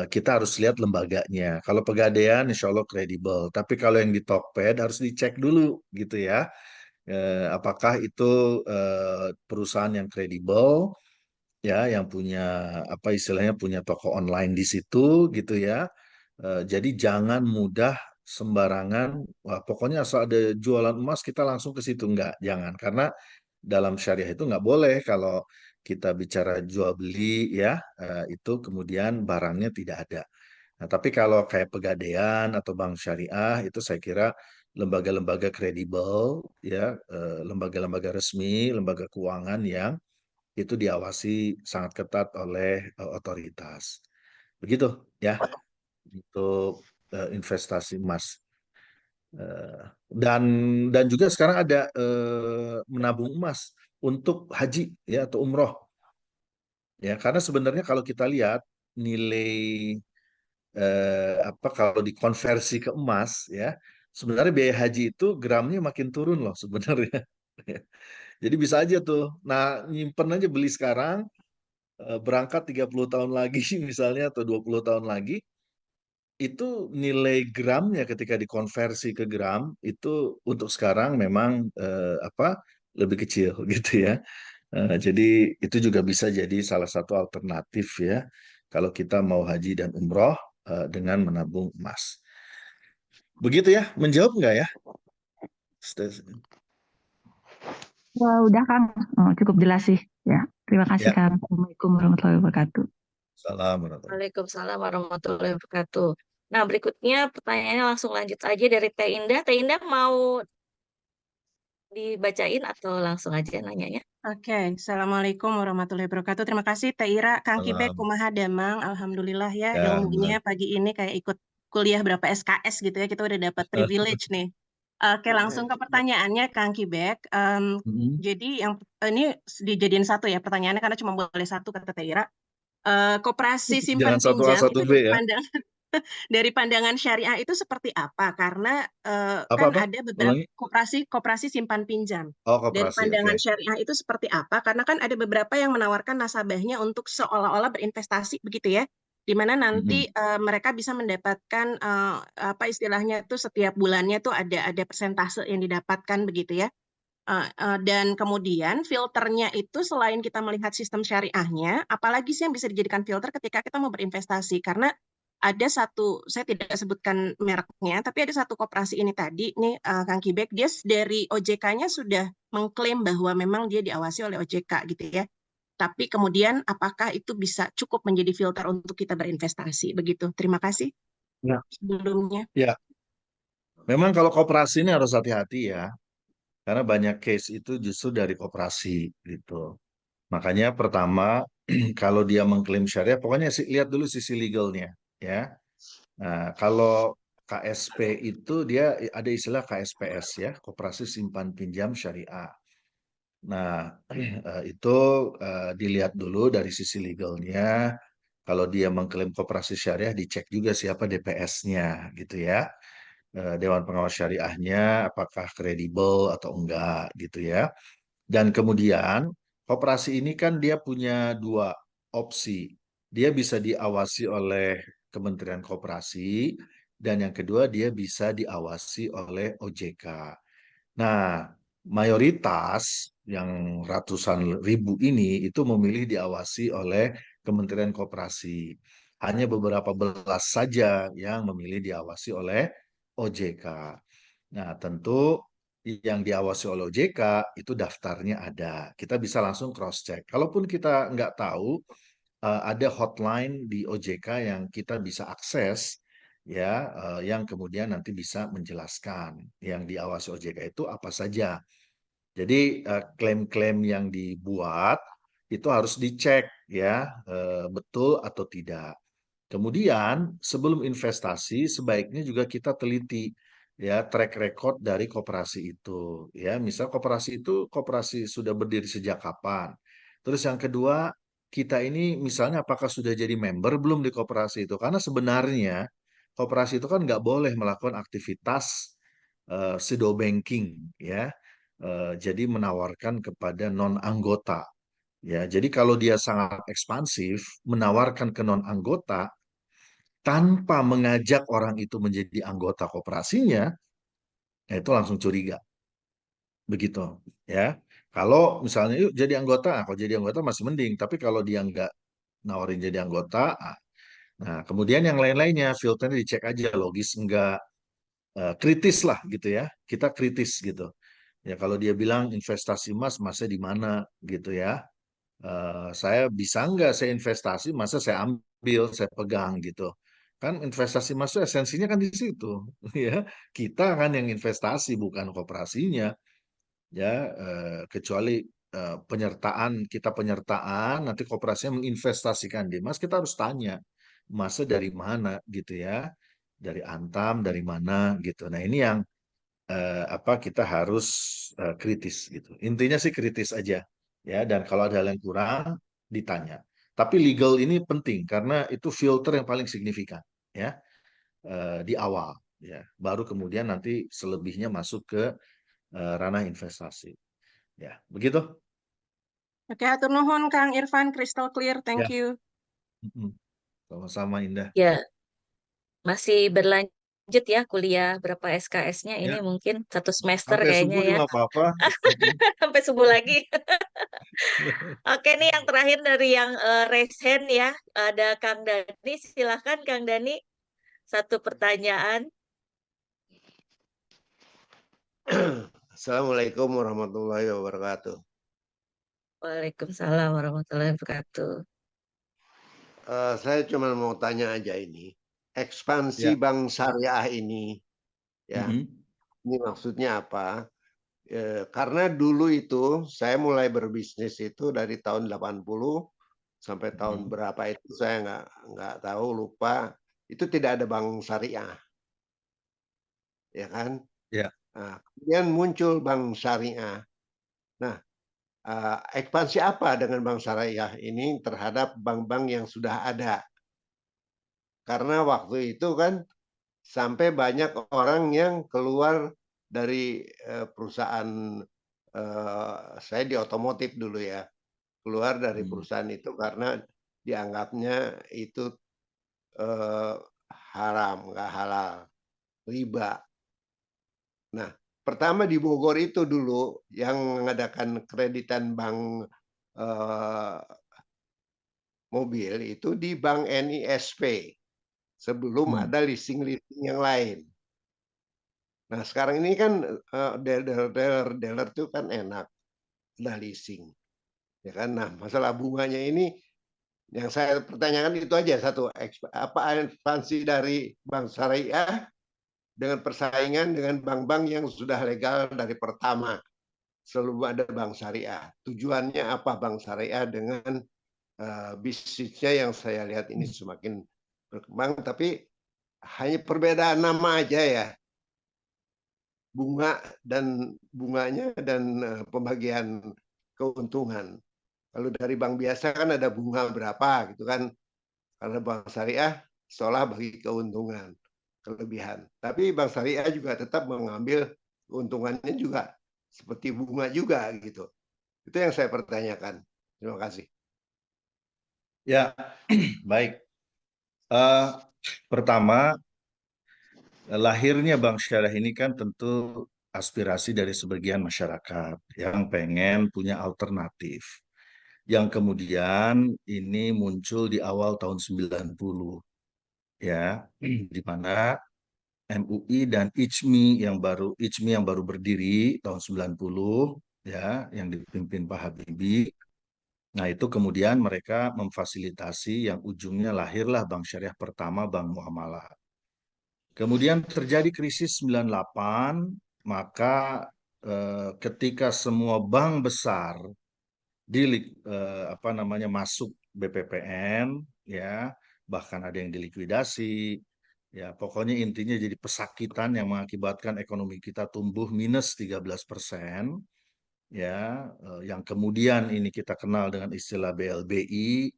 kita harus lihat lembaganya. Kalau Pegadaian, insya Allah kredibel. Tapi kalau yang di Tokped harus dicek dulu gitu ya. Apakah itu perusahaan yang kredibel, ya, yang punya apa istilahnya punya toko online di situ gitu ya. Jadi jangan mudah sembarangan. Wah, pokoknya asal ada jualan emas kita langsung ke situ, enggak, jangan. Karena dalam syariah itu nggak boleh kalau kita bicara jual beli ya, itu kemudian barangnya tidak ada. Nah, tapi kalau kayak Pegadaian atau bank syariah itu saya kira lembaga-lembaga kredibel ya, lembaga-lembaga resmi, lembaga keuangan yang itu diawasi sangat ketat oleh otoritas. Begitu ya untuk investasi emas. Dan juga sekarang ada menabung emas untuk haji ya atau umroh ya, karena sebenarnya kalau kita lihat nilai apa kalau dikonversi ke emas ya, sebenarnya biaya haji itu gramnya makin turun loh sebenarnya. Jadi bisa aja tuh. Nah, nyimpen aja, beli sekarang, berangkat 30 tahun lagi misalnya atau 20 tahun lagi, itu nilai gramnya ketika dikonversi ke gram itu untuk sekarang memang apa lebih kecil gitu ya. Jadi itu juga bisa jadi salah satu alternatif ya kalau kita mau haji dan umroh dengan menabung emas. Begitu ya, menjawab nggak ya? Wah, udah Kang. Oh, cukup jelas sih. Ya, terima kasih Ya, Kang. Assalamualaikum warahmatullahi wabarakatuh. salam warahmatullahi. Waalaikumsalam warahmatullahi wabarakatuh. Nah, berikutnya pertanyaannya langsung lanjut aja dari Teh Indah. Teh Indah mau dibacain atau langsung aja nanyanya? Oke, Assalamualaikum warahmatullahi wabarakatuh. Terima kasih Teh Ira, Kang Kibek, Salam. kumaha damang. Alhamdulillah ya, Ya, ilmunya pagi ini kayak ikut kuliah berapa SKS gitu ya, kita udah dapat privilege nih. Oke, langsung ke pertanyaannya Kang Kibek. Jadi yang ini dijadiin satu ya pertanyaannya karena cuma boleh satu kata Teh Ira. Koperasi simpan Jangan satu A pinjam satu itu B dari ya. dari pandangan syariah itu seperti apa? Karena kan Apa-apa? ada beberapa Ulangi. koperasi simpan pinjam. Oh, Dari koperasi, pandangan oke. syariah itu seperti apa? Karena kan ada beberapa yang menawarkan nasabahnya untuk seolah-olah berinvestasi begitu ya, di mana nanti mereka bisa mendapatkan apa istilahnya itu setiap bulannya tuh ada persentase yang didapatkan begitu ya. Dan kemudian filternya itu selain kita melihat sistem syariahnya, apalagi sih yang bisa dijadikan filter ketika kita mau berinvestasi? Karena ada satu, saya tidak sebutkan mereknya, tapi ada satu koperasi ini tadi, nih Kang Kibek, dia dari OJK-nya sudah mengklaim bahwa memang dia diawasi oleh OJK gitu ya. Tapi kemudian apakah itu bisa cukup menjadi filter untuk kita berinvestasi? Begitu. Terima kasih Ya. sebelumnya. Ya, memang kalau koperasi ini harus hati-hati ya, karena banyak case itu justru dari koperasi gitu. Makanya pertama, kalau dia mengklaim syariah, pokoknya lihat dulu sisi legalnya ya. Nah, kalau KSP itu dia ada istilah KSPS ya, Koperasi Simpan Pinjam Syariah. Nah, itu dilihat dulu dari sisi legalnya. Kalau dia mengklaim koperasi syariah, dicek juga siapa DPS-nya gitu ya. Dewan Pengawas Syariahnya apakah kredibel atau enggak gitu ya. Dan kemudian koperasi ini kan dia punya dua opsi. Dia bisa diawasi oleh Kementerian Koperasi dan yang kedua dia bisa diawasi oleh OJK. Nah, mayoritas yang ratusan ribu ini itu memilih diawasi oleh Kementerian Koperasi. Hanya beberapa belas saja yang memilih diawasi oleh OJK. Nah, tentu yang diawasi oleh OJK itu daftarnya ada. Kita bisa langsung cross-check. Kalaupun kita nggak tahu, ada hotline di OJK yang kita bisa akses, ya, yang kemudian nanti bisa menjelaskan yang diawasi OJK itu apa saja. Jadi klaim-klaim yang dibuat itu harus dicek ya, betul atau tidak. Kemudian sebelum investasi sebaiknya juga kita teliti ya track record dari koperasi itu ya. Misal koperasi itu koperasi sudah berdiri sejak kapan. Terus yang kedua, kita ini misalnya apakah sudah jadi member belum di koperasi itu? Karena sebenarnya koperasi itu kan nggak boleh melakukan aktivitas pseudo banking ya. Jadi menawarkan kepada non anggota ya. Jadi kalau dia sangat ekspansif menawarkan ke non anggota tanpa mengajak orang itu menjadi anggota koperasinya, ya itu langsung curiga. Begitu, ya. Kalau misalnya yuk jadi anggota, kalau jadi anggota masih mending. Tapi kalau dia nggak nawarin jadi anggota, nah kemudian yang lain-lainnya filternya dicek aja logis enggak, kritis lah gitu ya. Kita kritis gitu. Ya kalau dia bilang investasi emas, masnya di mana gitu ya. Saya bisa nggak saya investasi, masa saya ambil, saya pegang gitu. Kan investasi emas itu esensinya kan di situ, ya. Kita kan yang investasi, bukan koperasinya, ya. Kecuali penyertaan, nanti koperasinya menginvestasikan di emas, kita harus tanya, emasnya dari mana gitu ya, dari Antam, dari mana gitu. Nah ini yang kita harus kritis gitu. Intinya sih kritis aja ya, dan kalau ada hal yang kurang ditanya. Tapi legal ini penting karena itu filter yang paling signifikan ya, di awal ya. Baru kemudian nanti selebihnya masuk ke ranah investasi. Ya, begitu. Oke, atur nuhun Kang Irfan, crystal clear, Ya. thank you. Sama-sama Indah. Ya, masih berlanjut ya kuliah berapa SKS-nya ini Ya, mungkin 1 semester sampai kayaknya subuh ya. juga nggak apa-apa. Sampai subuh lagi. Oke nih yang terakhir dari yang raise hand ya. Ada Kang Dani, silahkan Kang Dani. 1 pertanyaan. Assalamualaikum warahmatullahi wabarakatuh. Waalaikumsalam warahmatullahi wabarakatuh. Saya cuma mau tanya aja ini, ekspansi Ya. bank syariah ini, ya, Mhm. ini maksudnya apa? Karena dulu itu saya mulai berbisnis itu dari tahun 80 sampai tahun berapa itu saya nggak tahu, lupa. Itu tidak ada bank syariah, ya kan? Ya. Nah, kemudian muncul bank syariah. Nah, ekspansi apa dengan bank syariah ini terhadap bank-bank yang sudah ada? Karena waktu itu kan sampai banyak orang yang keluar dari perusahaan, saya di otomotif dulu ya, keluar dari perusahaan itu karena dianggapnya itu haram, nggak halal, riba. Nah, pertama di Bogor itu dulu yang mengadakan kreditan bank mobil itu di Bank NISP sebelum ada leasing-leasing yang lain. Nah, sekarang ini kan dealer itu kan enak, udah leasing, ya kan. Nah, masalah bunganya ini yang saya pertanyakan itu aja satu, apa ekspansi dari bank syariah dengan persaingan dengan bank-bank yang sudah legal dari pertama sebelum ada bank syariah. Tujuannya apa bank syariah dengan bisnisnya yang saya lihat ini semakin berkembang, tapi hanya perbedaan nama aja ya, bunganya dan pembagian keuntungan. Kalau dari bank biasa kan ada bunga berapa gitu kan, karena bank syariah seolah bagi keuntungan, kelebihan. Tapi bank syariah juga tetap mengambil keuntungannya juga seperti bunga juga gitu. Itu yang saya pertanyakan. Terima kasih. Ya, baik. Pertama, lahirnya bank syariah ini kan tentu aspirasi dari sebagian masyarakat yang pengen punya alternatif. Yang kemudian ini muncul di awal tahun 90, ya, di mana MUI dan ICMI yang baru berdiri tahun 90, ya, yang dipimpin Pak Habibie. Nah, itu kemudian mereka memfasilitasi yang ujungnya lahirlah Bank Syariah pertama, Bank Muamalah. Kemudian terjadi krisis 98, maka ketika semua bank besar masuk BPPN, ya, bahkan ada yang dilikuidasi, ya, pokoknya intinya jadi pesakitan yang mengakibatkan ekonomi kita tumbuh minus 13%, ya, yang kemudian ini kita kenal dengan istilah BLBI,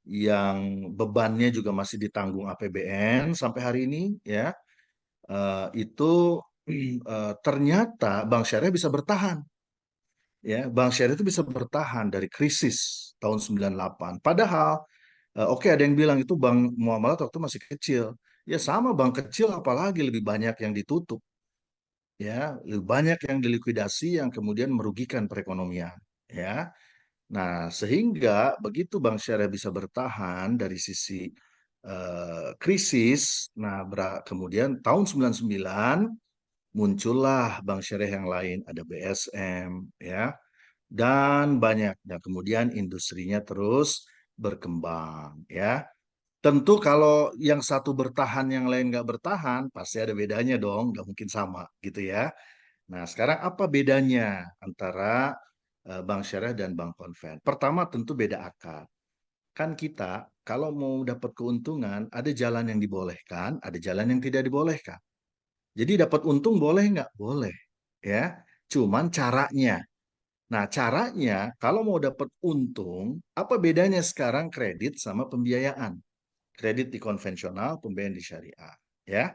yang bebannya juga masih ditanggung APBN sampai hari ini, ya. Itu ternyata Bank Syariah bisa bertahan. Ya, Bank Syariah itu bisa bertahan dari krisis tahun 98. Padahal Oke, ada yang bilang itu bank muamalat waktu masih kecil. Ya sama, bank kecil apalagi lebih banyak yang ditutup. Ya, lebih banyak yang dilikuidasi yang kemudian merugikan perekonomian. Ya, nah sehingga begitu bank syariah bisa bertahan dari sisi krisis. Nah, kemudian tahun 99 muncullah bank syariah yang lain, ada BSM, ya, dan banyak. Dan kemudian industrinya terus berkembang, ya. Tentu kalau yang satu bertahan, yang lain nggak bertahan, pasti ada bedanya dong, nggak mungkin sama gitu ya. Nah, sekarang apa bedanya antara bank syariah dan bank konven? Pertama tentu beda akad. Kan kita kalau mau dapat keuntungan, ada jalan yang dibolehkan, ada jalan yang tidak dibolehkan. Jadi dapat untung boleh nggak? Boleh. Ya, cuman caranya. Nah, caranya kalau mau dapat untung, apa bedanya sekarang kredit sama pembiayaan? Kredit di konvensional, pembiayaan di syariah, ya.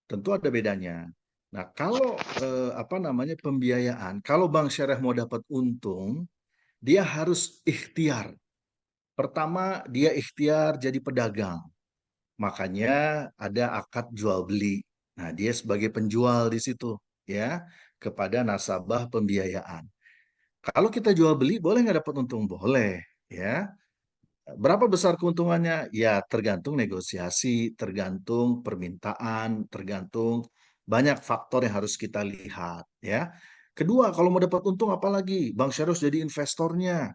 Tentu ada bedanya. Nah, kalau pembiayaan, kalau bank syariah mau dapat untung, dia harus ikhtiar. Pertama, dia ikhtiar jadi pedagang. Makanya ada akad jual beli. Nah, dia sebagai penjual di situ, ya, kepada nasabah pembiayaan. Kalau kita jual beli, boleh nggak dapat untung? Boleh, ya. Berapa besar keuntungannya? Ya, tergantung negosiasi, tergantung permintaan, tergantung banyak faktor yang harus kita lihat, ya. Kedua, kalau mau dapat untung apalagi? Bank syariah harus jadi investornya,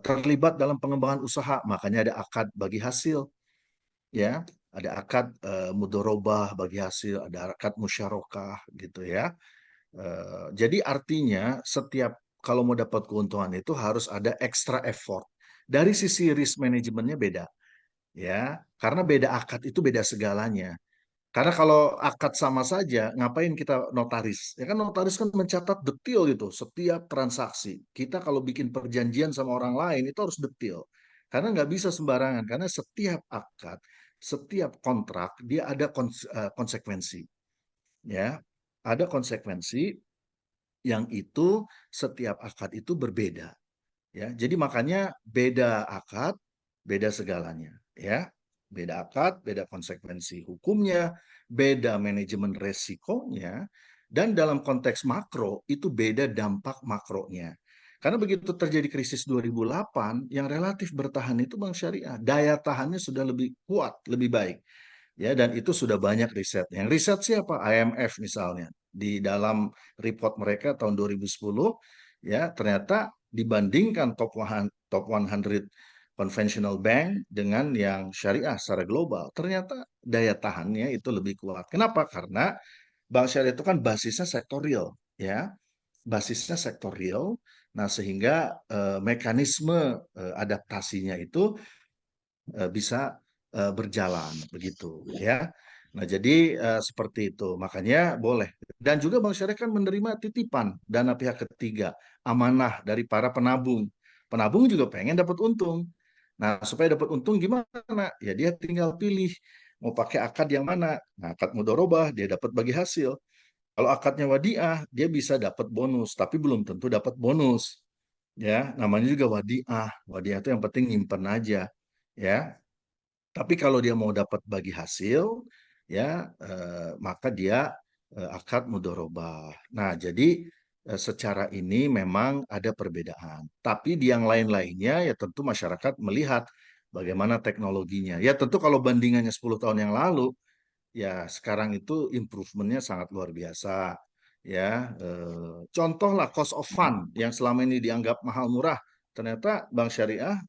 terlibat dalam pengembangan usaha, makanya ada akad bagi hasil, ya. Ada akad mudorobah bagi hasil, ada akad musyarakah gitu ya. Jadi artinya setiap kalau mau dapat keuntungan itu harus ada extra effort. Dari sisi risk manajemennya beda, ya, karena beda akad itu beda segalanya. Karena kalau akad sama saja, ngapain kita notaris? Ya kan notaris kan mencatat detail itu setiap transaksi. Kita kalau bikin perjanjian sama orang lain itu harus detail. Karena nggak bisa sembarangan. Karena setiap akad, setiap kontrak dia ada konsekuensi. Ya, ada konsekuensi yang itu setiap akad itu berbeda. Ya, jadi makanya beda akad, beda segalanya, ya. Beda akad, beda konsekuensi hukumnya, beda manajemen resikonya, dan dalam konteks makro itu beda dampak makronya. Karena begitu terjadi krisis 2008, yang relatif bertahan itu bank syariah. Daya tahannya sudah lebih kuat, lebih baik. Ya, dan itu sudah banyak riset. Yang riset siapa? IMF misalnya. Di dalam report mereka tahun 2010, ya, ternyata dibandingkan top 100 conventional bank dengan yang syariah secara global, ternyata daya tahannya itu lebih kuat. Kenapa? Karena bank syariah itu kan basisnya sektorial, ya. Basisnya sektorial. Nah, sehingga mekanisme adaptasinya itu bisa berjalan begitu, ya. Nah, jadi seperti itu. Makanya boleh. Dan juga bank syariah kan menerima titipan dana pihak ketiga, amanah dari para penabung. Penabung juga pengen dapat untung. Nah, supaya dapat untung gimana? Ya dia tinggal pilih mau pakai akad yang mana. Nah, akad mudorobah dia dapat bagi hasil. Kalau akadnya wadiah, dia bisa dapat bonus, tapi belum tentu dapat bonus. Ya, namanya juga wadiah. Wadiah itu yang penting nyimpen aja. Ya, tapi kalau dia mau dapat bagi hasil, ya maka dia akad mudorobah. Nah, jadi secara ini memang ada perbedaan. Tapi di yang lain-lainnya ya tentu masyarakat melihat bagaimana teknologinya. Ya tentu kalau bandingannya 10 tahun yang lalu, ya sekarang itu improvementnya sangat luar biasa. Ya, contohlah cost of fund yang selama ini dianggap mahal murah, ternyata bank syariah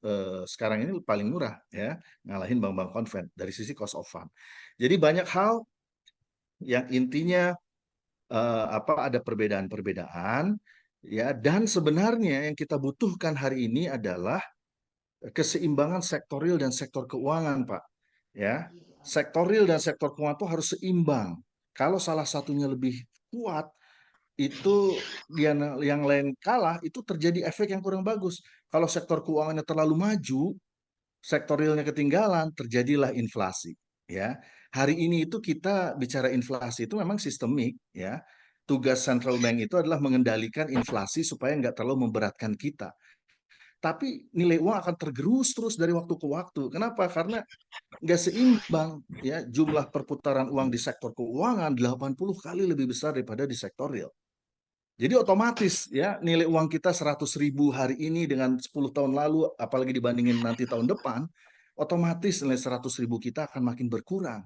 sekarang ini paling murah, ya, ngalahin bank-bank konven dari sisi cost of fund. Jadi banyak hal yang intinya ada perbedaan-perbedaan, ya, dan sebenarnya yang kita butuhkan hari ini adalah keseimbangan sektoril dan sektor keuangan, Pak. Ya, sektoril dan sektor keuangan itu harus seimbang. Kalau salah satunya lebih kuat, itu yang lain kalah, itu terjadi efek yang kurang bagus. Kalau sektor keuangannya terlalu maju, sektor realnya ketinggalan, terjadilah inflasi. Ya, hari ini itu kita bicara inflasi itu memang sistemik. Ya, tugas central bank itu adalah mengendalikan inflasi supaya nggak terlalu memberatkan kita. tapi nilai uang akan tergerus terus dari waktu ke waktu. Kenapa? Karena nggak seimbang ya, jumlah perputaran uang di sektor keuangan 80 kali lebih besar daripada di sektor real. Jadi otomatis ya nilai uang kita 100.000 hari ini dengan 10 tahun lalu, apalagi dibandingin nanti tahun depan, otomatis nilai 100.000 kita akan makin berkurang.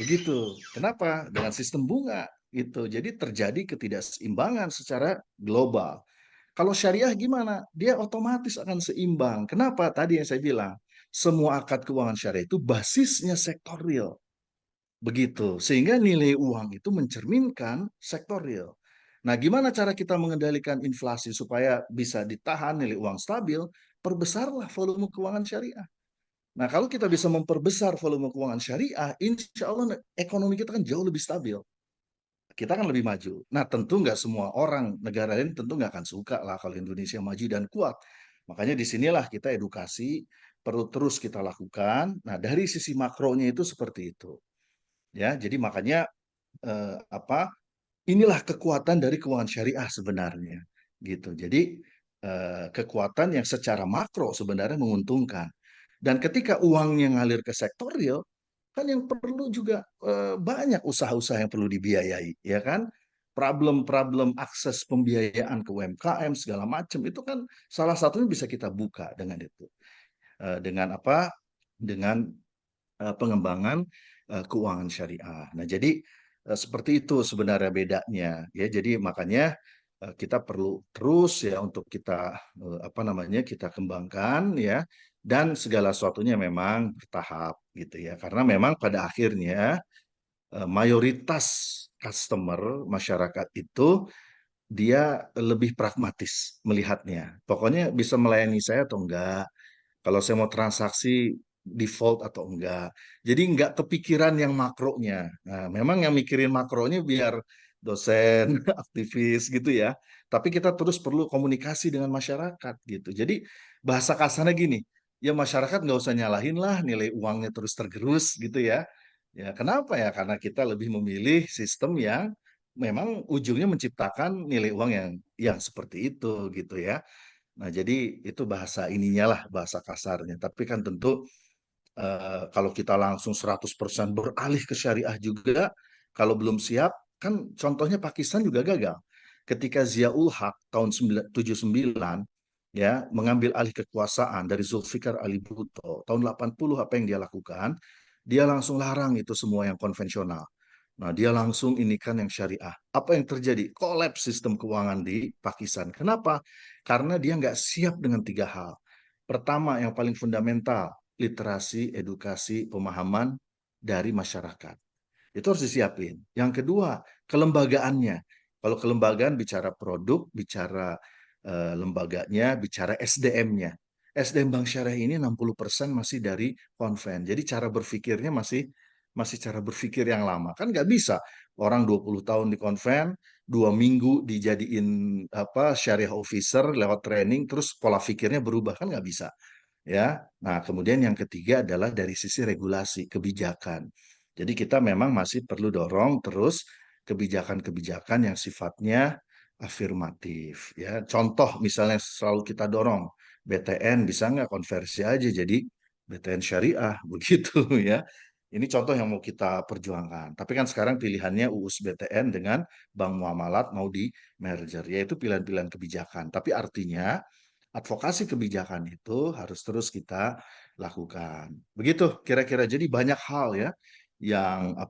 Begitu. Kenapa? Dengan sistem bunga gitu. Jadi terjadi ketidakseimbangan secara global. Kalau syariah gimana? Dia otomatis akan seimbang. Kenapa? Tadi yang saya bilang, semua akad keuangan syariah itu basisnya sektor real. Begitu. Sehingga nilai uang itu mencerminkan sektor real. Nah, gimana cara kita mengendalikan inflasi supaya bisa ditahan nilai uang stabil? Perbesarlah volume keuangan syariah. Nah, kalau kita bisa memperbesar volume keuangan syariah, insya Allah ekonomi kita kan jauh lebih stabil. Kita kan lebih maju. Nah, tentu nggak semua orang, negara lain tentu nggak akan suka lah kalau Indonesia maju dan kuat. Makanya disinilah kita edukasi, perlu terus kita lakukan. Nah, dari sisi makronya itu seperti itu. Ya, jadi makanya inilah kekuatan dari keuangan syariah sebenarnya. Gitu. Jadi kekuatan yang secara makro sebenarnya menguntungkan. Dan ketika uangnya ngalir ke sektor real, kan yang perlu juga banyak usaha-usaha yang perlu dibiayai, ya kan? Problem-problem akses pembiayaan ke UMKM segala macam itu kan salah satunya bisa kita buka dengan itu, dengan apa? Dengan pengembangan keuangan syariah. Nah, jadi seperti itu sebenarnya bedanya, ya. Jadi makanya kita perlu terus ya untuk kita apa namanya kita kembangkan ya, dan segala sesuatunya memang bertahap gitu ya, karena memang pada akhirnya mayoritas customer masyarakat itu dia lebih pragmatis melihatnya, pokoknya bisa melayani saya atau enggak, kalau saya mau transaksi default atau enggak. Jadi enggak kepikiran yang makronya. Nah, memang yang mikirin makronya biar dosen, aktivis gitu ya. Tapi kita terus perlu komunikasi dengan masyarakat gitu. Jadi bahasa kasarnya gini, ya masyarakat nggak usah nyalahin lah nilai uangnya terus tergerus gitu ya. Ya kenapa ya? Karena kita lebih memilih sistem yang memang ujungnya menciptakan nilai uang yang seperti itu gitu ya. Nah, jadi itu bahasa ininya lah, bahasa kasarnya. Tapi kan tentu kalau kita langsung 100% beralih ke syariah juga, kalau belum siap, kan contohnya Pakistan juga gagal. Ketika Ziaul Haq tahun 79 ya mengambil alih kekuasaan dari Zulfikar Ali Bhutto, tahun 80 apa yang dia lakukan? Dia langsung larang itu semua yang konvensional. Nah, dia langsung inikan yang syariah. Apa yang terjadi? Kolaps sistem keuangan di Pakistan. Kenapa? Karena dia nggak siap dengan 3 hal. Pertama, yang paling fundamental, literasi, edukasi, pemahaman dari masyarakat. Itu harus disiapin. Yang kedua, kelembagaannya. Kalau kelembagaan bicara produk, bicara lembaganya, bicara SDM-nya. SDM Bank Syariah ini 60% masih dari konven. Jadi cara berpikirnya masih cara berpikir yang lama. Kan nggak bisa orang 20 tahun di konven, 2 minggu dijadiin syariah officer lewat training, terus pola pikirnya berubah, kan nggak bisa. Ya, nah kemudian yang ketiga adalah dari sisi regulasi kebijakan. Jadi kita memang masih perlu dorong terus kebijakan-kebijakan yang sifatnya afirmatif. Ya, contoh misalnya selalu kita dorong BTN bisa nggak konversi aja jadi BTN syariah begitu ya. Ini contoh yang mau kita perjuangkan. Tapi kan sekarang pilihannya UUS BTN dengan Bank Muamalat mau di merger, yaitu pilihan-pilihan kebijakan. Tapi artinya advokasi kebijakan itu harus terus kita lakukan. Begitu kira-kira. Jadi banyak hal ya yang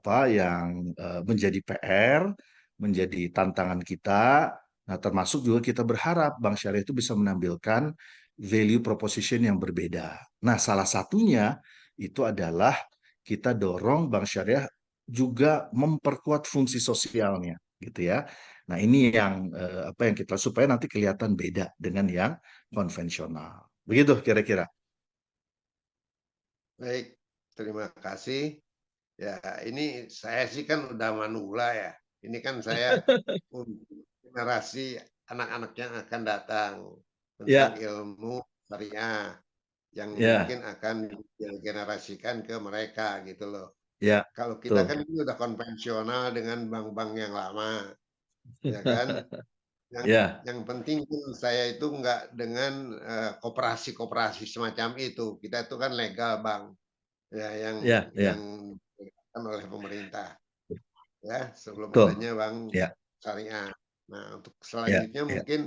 menjadi PR, menjadi tantangan kita. Nah, termasuk juga kita berharap Bank Syariah itu bisa menampilkan value proposition yang berbeda. Nah, salah satunya itu adalah kita dorong Bank Syariah juga memperkuat fungsi sosialnya, gitu ya. Nah, ini yang apa yang kita supaya nanti kelihatan beda dengan yang konvensional. Begitu kira-kira. Baik, terima kasih. Ya, ini saya sih kan udah manula ya. Ini kan saya untuk generasi anak-anak yang akan datang tentang ilmu syariah yang mungkin akan digenerasikan ke mereka gitu loh. Ya, Kalau kita betul. kan ini udah konvensional dengan bank-bank yang lama, ya kan? Yang Ya, yang penting kan saya itu nggak dengan koperasi-koperasi semacam itu. Kita itu kan legal, Bang. Ya, ya, yang ya, dilakukan oleh pemerintah. Ya, sebelum betul. adanya bank Ya, syariah. Nah, untuk ya, selanjutnya ya. mungkin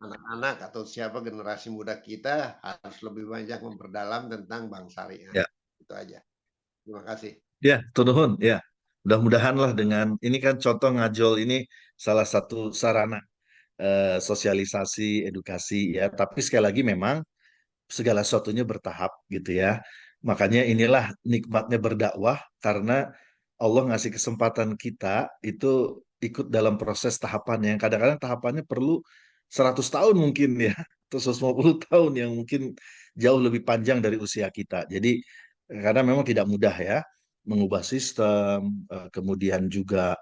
anak-anak atau siapa generasi muda kita harus lebih banyak memperdalam tentang bank syariah. Ya. Itu aja. Terima kasih. Ya, turun ya. Mudah-mudahan lah dengan ini kan contoh ngajol ini salah satu sarana sosialisasi, edukasi ya. Tapi sekali lagi memang segala sesuatunya bertahap gitu ya. Makanya inilah nikmatnya berdakwah karena Allah ngasih kesempatan kita itu ikut dalam proses tahapan yang kadang-kadang tahapannya perlu 100 tahun mungkin ya, atau 150 tahun yang mungkin jauh lebih panjang dari usia kita. Jadi karena memang tidak mudah ya mengubah sistem, kemudian juga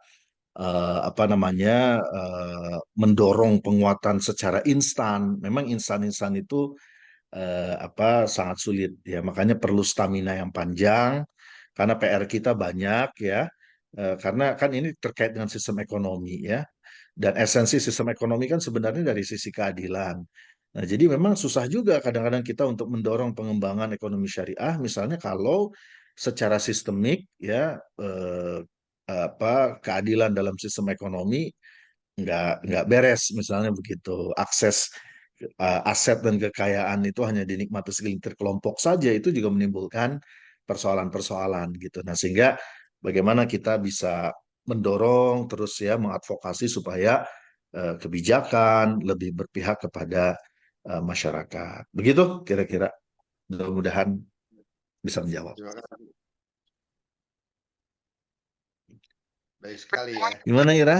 apa namanya mendorong penguatan secara instan. Memang instan-instan itu apa sangat sulit ya, makanya perlu stamina yang panjang karena PR kita banyak ya. Karena kan ini terkait dengan sistem ekonomi ya, dan esensi sistem ekonomi kan sebenarnya dari sisi keadilan. Nah, jadi memang susah juga kadang-kadang kita untuk mendorong pengembangan ekonomi syariah misalnya kalau secara sistemik ya apa keadilan dalam sistem ekonomi nggak beres misalnya begitu, akses aset dan kekayaan itu hanya dinikmati segelintir kelompok saja, itu juga menimbulkan persoalan-persoalan gitu. Nah, sehingga bagaimana kita bisa mendorong terus ya mengadvokasi supaya kebijakan lebih berpihak kepada masyarakat. Begitu kira-kira. Mudah-mudahan bisa menjawab. Terima kasih. Baik sekali ya. Gimana Ira?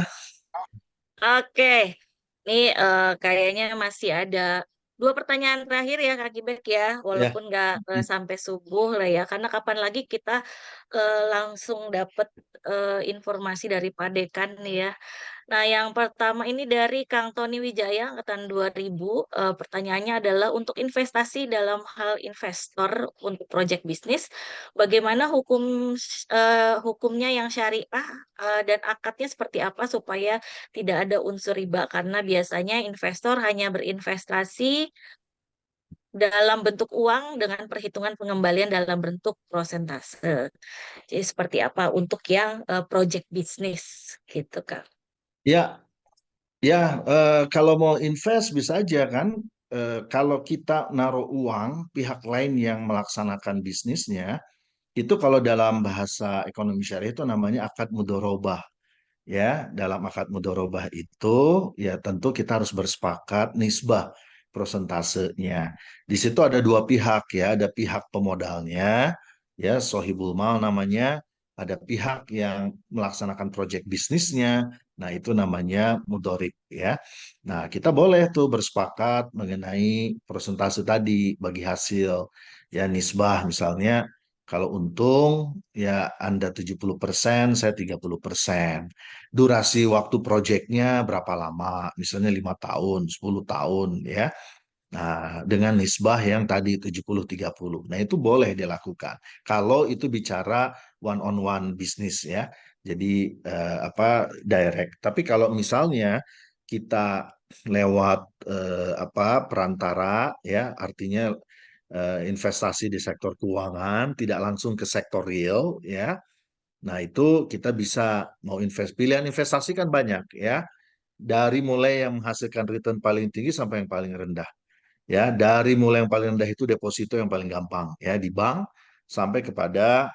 Oke, ini kayaknya masih ada 2 pertanyaan terakhir ya Kak Kibek ya, Ya. walaupun nggak sampai subuh lah ya, karena kapan lagi kita langsung dapat informasi dari Pak Dekan nih ya. Nah, yang pertama ini dari Kang Tony Wijaya, angkatan 2000. Pertanyaannya adalah untuk investasi dalam hal investor untuk proyek bisnis, bagaimana hukumnya yang syariah dan akadnya seperti apa supaya tidak ada unsur riba? Karena biasanya investor hanya berinvestasi dalam bentuk uang dengan perhitungan pengembalian dalam bentuk prosentase. Jadi seperti apa untuk yang proyek bisnis gitu, Kak? Ya, ya, kalau mau invest bisa aja kan. Kalau kita naruh uang, pihak lain yang melaksanakan bisnisnya, itu kalau dalam bahasa ekonomi syariah itu namanya akad mudorobah. Ya, dalam akad mudorobah itu, ya tentu kita harus bersepakat nisbah prosentasenya. Di situ ada dua pihak ya, ada pihak pemodalnya, ya sohibul mal namanya, ada pihak yang melaksanakan proyek bisnisnya. Nah, itu namanya mudorib ya. Nah, kita boleh tuh bersepakat mengenai persentase tadi bagi hasil. Ya, nisbah misalnya kalau untung ya Anda 70%, saya 30%. Durasi waktu proyeknya berapa lama? Misalnya 5 tahun, 10 tahun ya. Nah, dengan nisbah yang tadi 70-30. Nah, itu boleh dilakukan. Kalau itu bicara one on one bisnis ya. Jadi apa direct. Tapi kalau misalnya kita lewat apa perantara ya, artinya investasi di sektor keuangan tidak langsung ke sektor real ya. Nah, itu kita bisa mau pilihan investasi kan banyak ya. Dari mulai yang menghasilkan return paling tinggi sampai yang paling rendah. Ya, dari mulai yang paling rendah itu deposito yang paling gampang ya di bank sampai kepada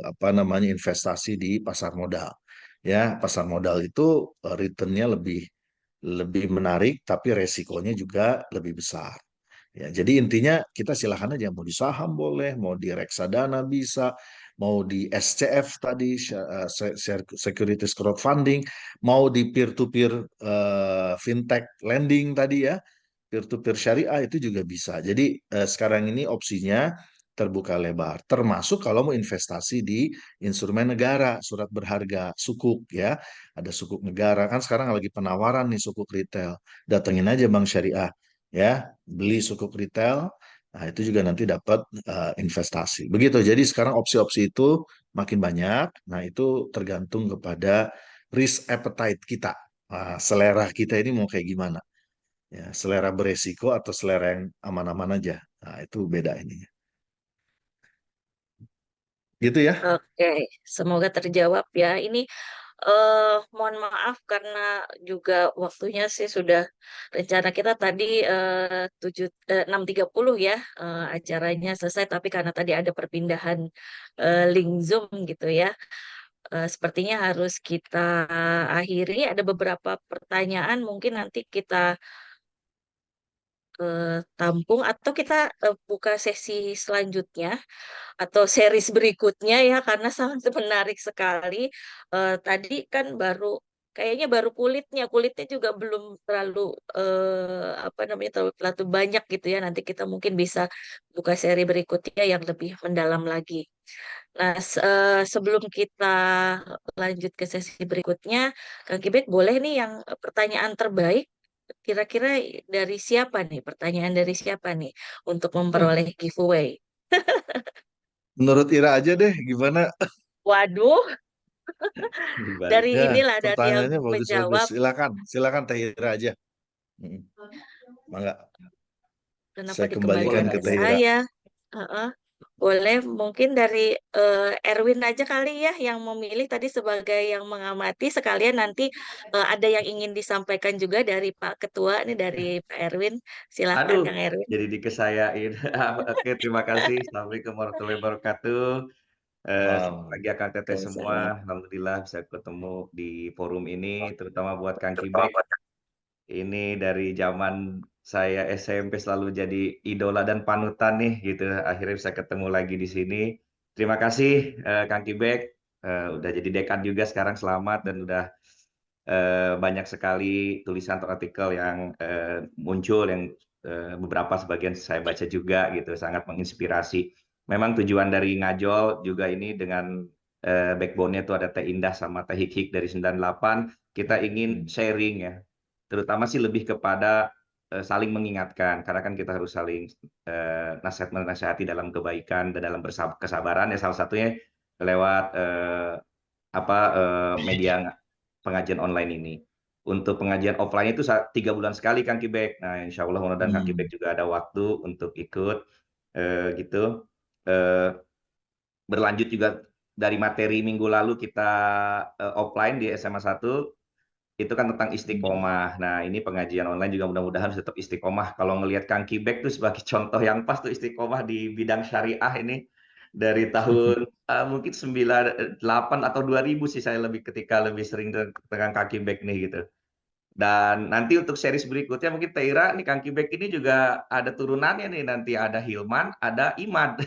apa namanya investasi di pasar modal. Ya, pasar modal itu returnnya lebih lebih menarik tapi resikonya juga lebih besar. Ya, jadi intinya kita silakan aja mau di saham boleh, mau di reksadana bisa, mau di SCF tadi securities crowdfunding, mau di peer-to-peer fintech lending tadi ya, peer-to-peer syariah itu juga bisa. Jadi sekarang ini opsinya terbuka lebar, termasuk kalau mau investasi di instrumen negara, surat berharga, sukuk ya, ada sukuk negara kan sekarang lagi penawaran nih sukuk retail, datengin aja Bank Syariah ya, beli sukuk retail, nah itu juga nanti dapat investasi. Begitu, jadi sekarang opsi-opsi itu makin banyak, nah itu tergantung kepada risk appetite kita Nah, selera kita ini mau kayak gimana? Ya, selera beresiko atau selera yang aman-aman aja. Nah, itu beda ininya. Gitu ya. Oke, semoga terjawab ya. Ini mohon maaf karena juga waktunya sih sudah rencana kita tadi 6.30 ya acaranya selesai, tapi karena tadi ada perpindahan link Zoom gitu ya. Sepertinya harus kita akhiri. Ada beberapa pertanyaan mungkin nanti kita tampung atau kita buka sesi selanjutnya atau series berikutnya ya karena sangat menarik sekali. Tadi kan kayaknya baru kulitnya juga belum terlalu apa namanya terlalu banyak gitu ya. Nanti kita mungkin bisa buka seri berikutnya yang lebih mendalam lagi. Nah, sebelum kita lanjut ke sesi berikutnya, Kang Kibek boleh nih yang pertanyaan terbaik kira-kira dari siapa nih? Pertanyaan dari siapa nih untuk memperoleh giveaway? Menurut Ira aja deh, gimana? Waduh, Dibalik. dari Ya, inilah dari yang pertanyaannya bagus-bagus. menjawab. Silakan Teh Ira aja. Mm. Mangga, Kenapa saya dikembalikan kembalikan ke ke Teh Ira. saya? Heeh. Boleh mungkin dari Erwin aja kali ya yang memilih tadi sebagai yang mengamati sekalian nanti ada yang ingin disampaikan juga dari Pak Ketua nih dari Pak Erwin. Silahkan Aduh, Kang Erwin. jadi dikesayain. Oke, terima kasih. Assalamualaikum warahmatullahi wabarakatuh. Selamat pagi Kang Teteh semua. Waalaikumsalam. Alhamdulillah bisa ketemu di forum ini, terutama buat Kang Kibek. Ini dari zaman saya SMP selalu jadi idola dan panutan nih gitu. Akhirnya bisa ketemu lagi di sini. Terima kasih Kang Kibek. Udah jadi dekan juga sekarang, selamat, dan udah banyak sekali tulisan atau artikel yang muncul yang beberapa sebagian saya baca juga gitu, sangat menginspirasi. Memang tujuan dari Ngajol juga ini dengan backbone-nya itu ada Teh Indah sama Teh Hik dari 98, kita ingin sharing ya. Terutama sih lebih kepada saling mengingatkan, karena kan kita harus saling menasihati dalam kebaikan dan dalam kesabaran ya, salah satunya lewat media pengajian online ini. Untuk pengajian offline itu 3 bulan sekali Kang Kibek. Nah, insya Allah mudah-mudahan Kang Kibek juga ada waktu untuk ikut gitu. Berlanjut juga dari materi minggu lalu kita offline di SMA 1 itu kan tentang istiqomah. Nah, ini pengajian online juga mudah-mudahan tetap istiqomah. Kalau ngelihat Kang Kibek tuh sebagai contoh yang pas tuh istiqomah di bidang syariah ini dari tahun mungkin 98 atau 2000 sih saya ketika lebih sering dengan Kang Kibek nih gitu. Dan nanti untuk series berikutnya mungkin Teira nih Kang Kibek ini juga ada turunannya nih, nanti ada Hilman, ada Imad.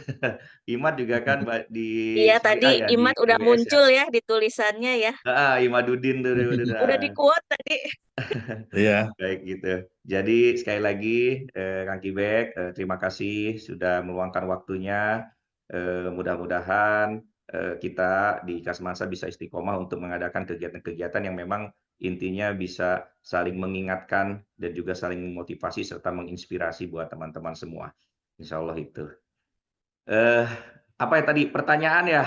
Imad juga kan di Iya tadi syariah ya, di Imad udah PWS ya. muncul ya di tulisannya ya. Imaduddin tuh Udah di quote tadi. Iya. Baik gitu. Jadi sekali lagi Kang Kibek, terima kasih sudah meluangkan waktunya. Mudah-mudahan kita di Kasmansa bisa istiqomah untuk mengadakan kegiatan-kegiatan yang memang intinya bisa saling mengingatkan dan juga saling memotivasi serta menginspirasi buat teman-teman semua. Insya Allah itu. Apa ya tadi pertanyaan ya?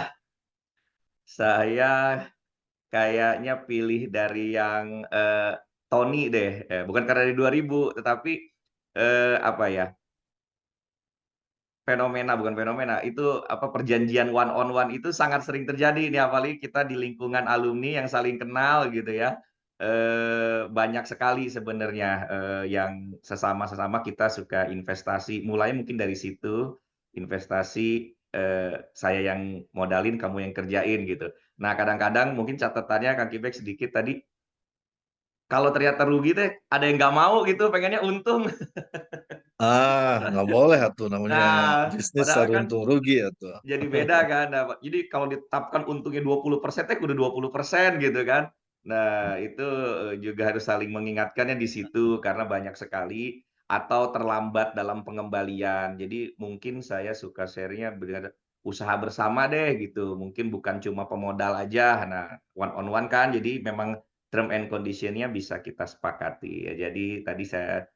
Saya kayaknya pilih dari yang Tony deh, bukan karena dari 2000, tetapi apa ya? Bukan fenomena, itu apa perjanjian one on one itu sangat sering terjadi nih, apalagi kita di lingkungan alumni yang saling kenal gitu ya. Banyak sekali sebenarnya yang sesama-sesama kita suka investasi, mulai mungkin dari situ investasi saya yang modalin, kamu yang kerjain gitu. Nah, kadang-kadang mungkin catatannya Kang Kibek sedikit tadi, kalau ternyata rugi teh ada yang nggak mau gitu, pengennya untung. Nggak boleh atuh, namanya Nah, bisnis padahal harus kan untung rugi atuh. jadi beda kan. Nah, jadi kalau ditetapkan untungnya 20% teh kudu 20% gitu kan. Nah, itu juga harus saling mengingatkannya di situ karena banyak sekali atau terlambat dalam pengembalian. Jadi mungkin saya suka share-nya usaha bersama deh gitu. Mungkin bukan cuma pemodal aja. Nah, one on one kan jadi memang term and condition-nya bisa kita sepakati. Ya, jadi tadi saya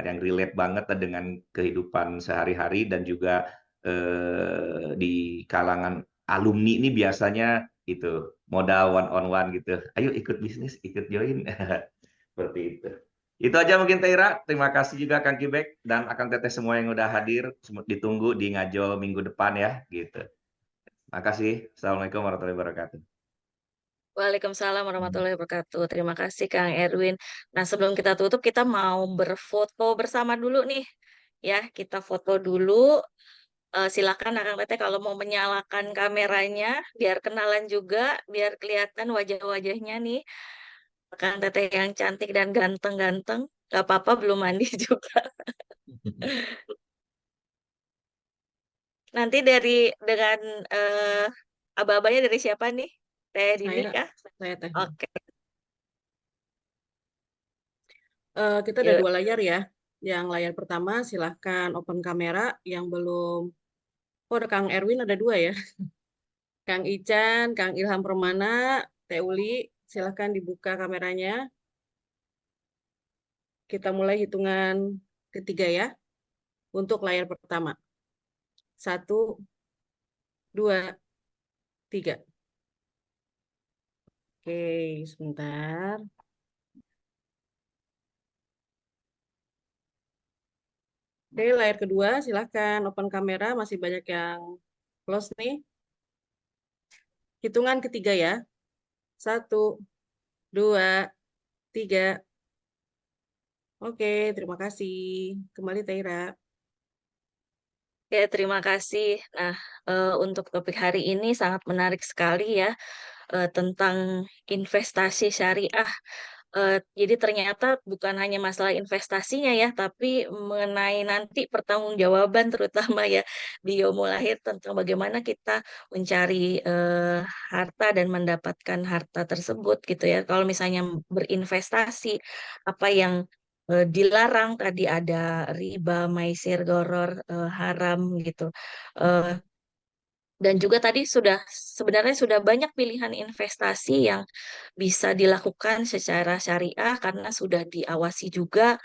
yang relate banget dengan kehidupan sehari-hari dan juga di kalangan alumni ini biasanya itu modal one on one gitu. Ayo ikut bisnis, ikut join. Seperti itu. Itu aja mungkin Teira. Terima kasih juga Kang Kibek dan Akang Teteh semua yang udah hadir. Ditunggu di ngajol minggu depan ya gitu. Makasih. Assalamualaikum warahmatullahi wabarakatuh. Waalaikumsalam warahmatullahi wabarakatuh. Terima kasih Kang Erwin. Nah, sebelum kita tutup, kita mau berfoto bersama dulu nih. Ya, kita foto dulu. Silakan Akang Teteh kalau mau menyalakan kameranya, biar kenalan juga, biar kelihatan wajah-wajahnya nih. Akang Teteh yang cantik dan ganteng-ganteng. Gak apa-apa, belum mandi juga. Nanti dengan aba-abanya dari siapa nih? Teh Dini kah? Saya Teh. Oke. Kita ada Yuk. 2 layar ya. Yang layar pertama silahkan open kamera, yang belum. Oh, ada Kang Erwin ada 2 ya. Kang Ican, Kang Ilham Permana, Teh Uli, silahkan dibuka kameranya. Kita mulai hitungan ketiga ya. Untuk layar pertama. 1, 2, 3. Oke, sebentar. Oke, layar kedua, silahkan open kamera. Masih banyak yang close nih. Hitungan ketiga ya. 1, 2, 3. Oke, terima kasih. Kembali Teira. Ya, terima kasih. Nah, untuk topik hari ini sangat menarik sekali ya, tentang investasi syariah. Jadi ternyata bukan hanya masalah investasinya ya, tapi mengenai nanti pertanggungjawaban terutama ya di yaumul akhir tentang bagaimana kita mencari harta dan mendapatkan harta tersebut gitu ya. Kalau misalnya berinvestasi, apa yang dilarang tadi ada riba, maisir, goror, haram gitu. Eh, dan juga tadi sebenarnya sudah banyak pilihan investasi yang bisa dilakukan secara syariah karena sudah diawasi juga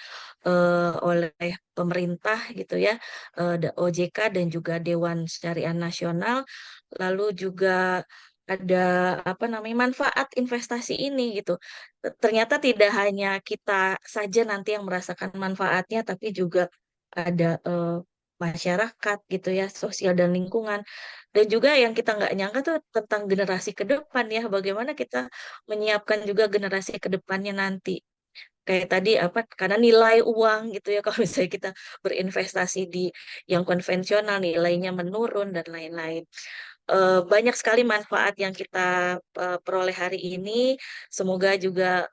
oleh pemerintah gitu ya, OJK dan juga Dewan Syariah Nasional. Lalu juga ada apa namanya manfaat investasi ini gitu. Ternyata tidak hanya kita saja nanti yang merasakan manfaatnya, tapi juga ada masyarakat gitu ya, sosial dan lingkungan. Dan juga yang kita nggak nyangka tuh tentang generasi ke depan ya, bagaimana kita menyiapkan juga generasi ke depannya nanti. Kayak tadi apa, karena nilai uang gitu ya, kalau misalnya kita berinvestasi di yang konvensional, nilainya menurun dan lain-lain. Banyak sekali manfaat yang kita peroleh hari ini. Semoga juga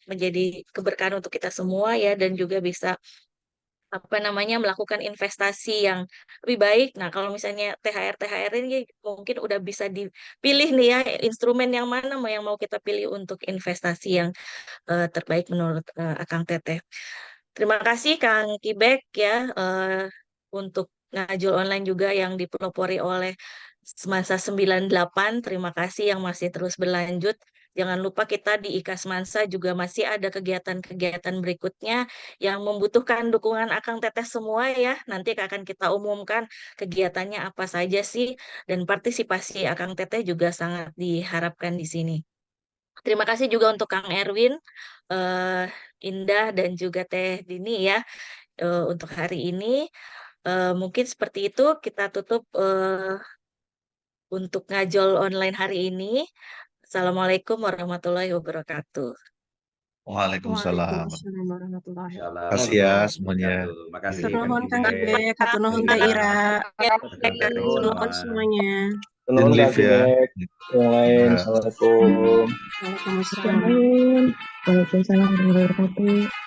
menjadi keberkahan untuk kita semua ya, dan juga bisa apa namanya melakukan investasi yang lebih baik. Nah, kalau misalnya THR ini mungkin udah bisa dipilih nih ya instrumen yang mana yang mau kita pilih untuk investasi yang terbaik menurut Akang Teteh. Terima kasih Kang Kibek ya untuk ngajul online juga yang dipelopori oleh Semansa 98. Terima kasih yang masih terus berlanjut. Jangan lupa kita di IKA Semansa juga masih ada kegiatan-kegiatan berikutnya yang membutuhkan dukungan Akang Teteh semua ya. Nanti akan kita umumkan kegiatannya apa saja sih, dan partisipasi Akang Teteh juga sangat diharapkan di sini. Terima kasih juga untuk Kang Erwin, Indah dan juga Teh Dini ya untuk hari ini. Mungkin seperti itu kita tutup untuk ngajol online hari ini. Assalamualaikum warahmatullahi wabarakatuh. Waalaikumsalam. Waalaikumsalam warahmatullahi Terima kasih ya semuanya. Makasih Hatur nuhun Kang Kibek. Kibek, hatur nuhun Teh Ira. Hatur Hatur nuhun nuhun. semuanya. In live ya. Yang lain, Ya. Assalamualaikum. Waalaikumsalam. Waalaikumsalam warahmatullahi wabarakatuh.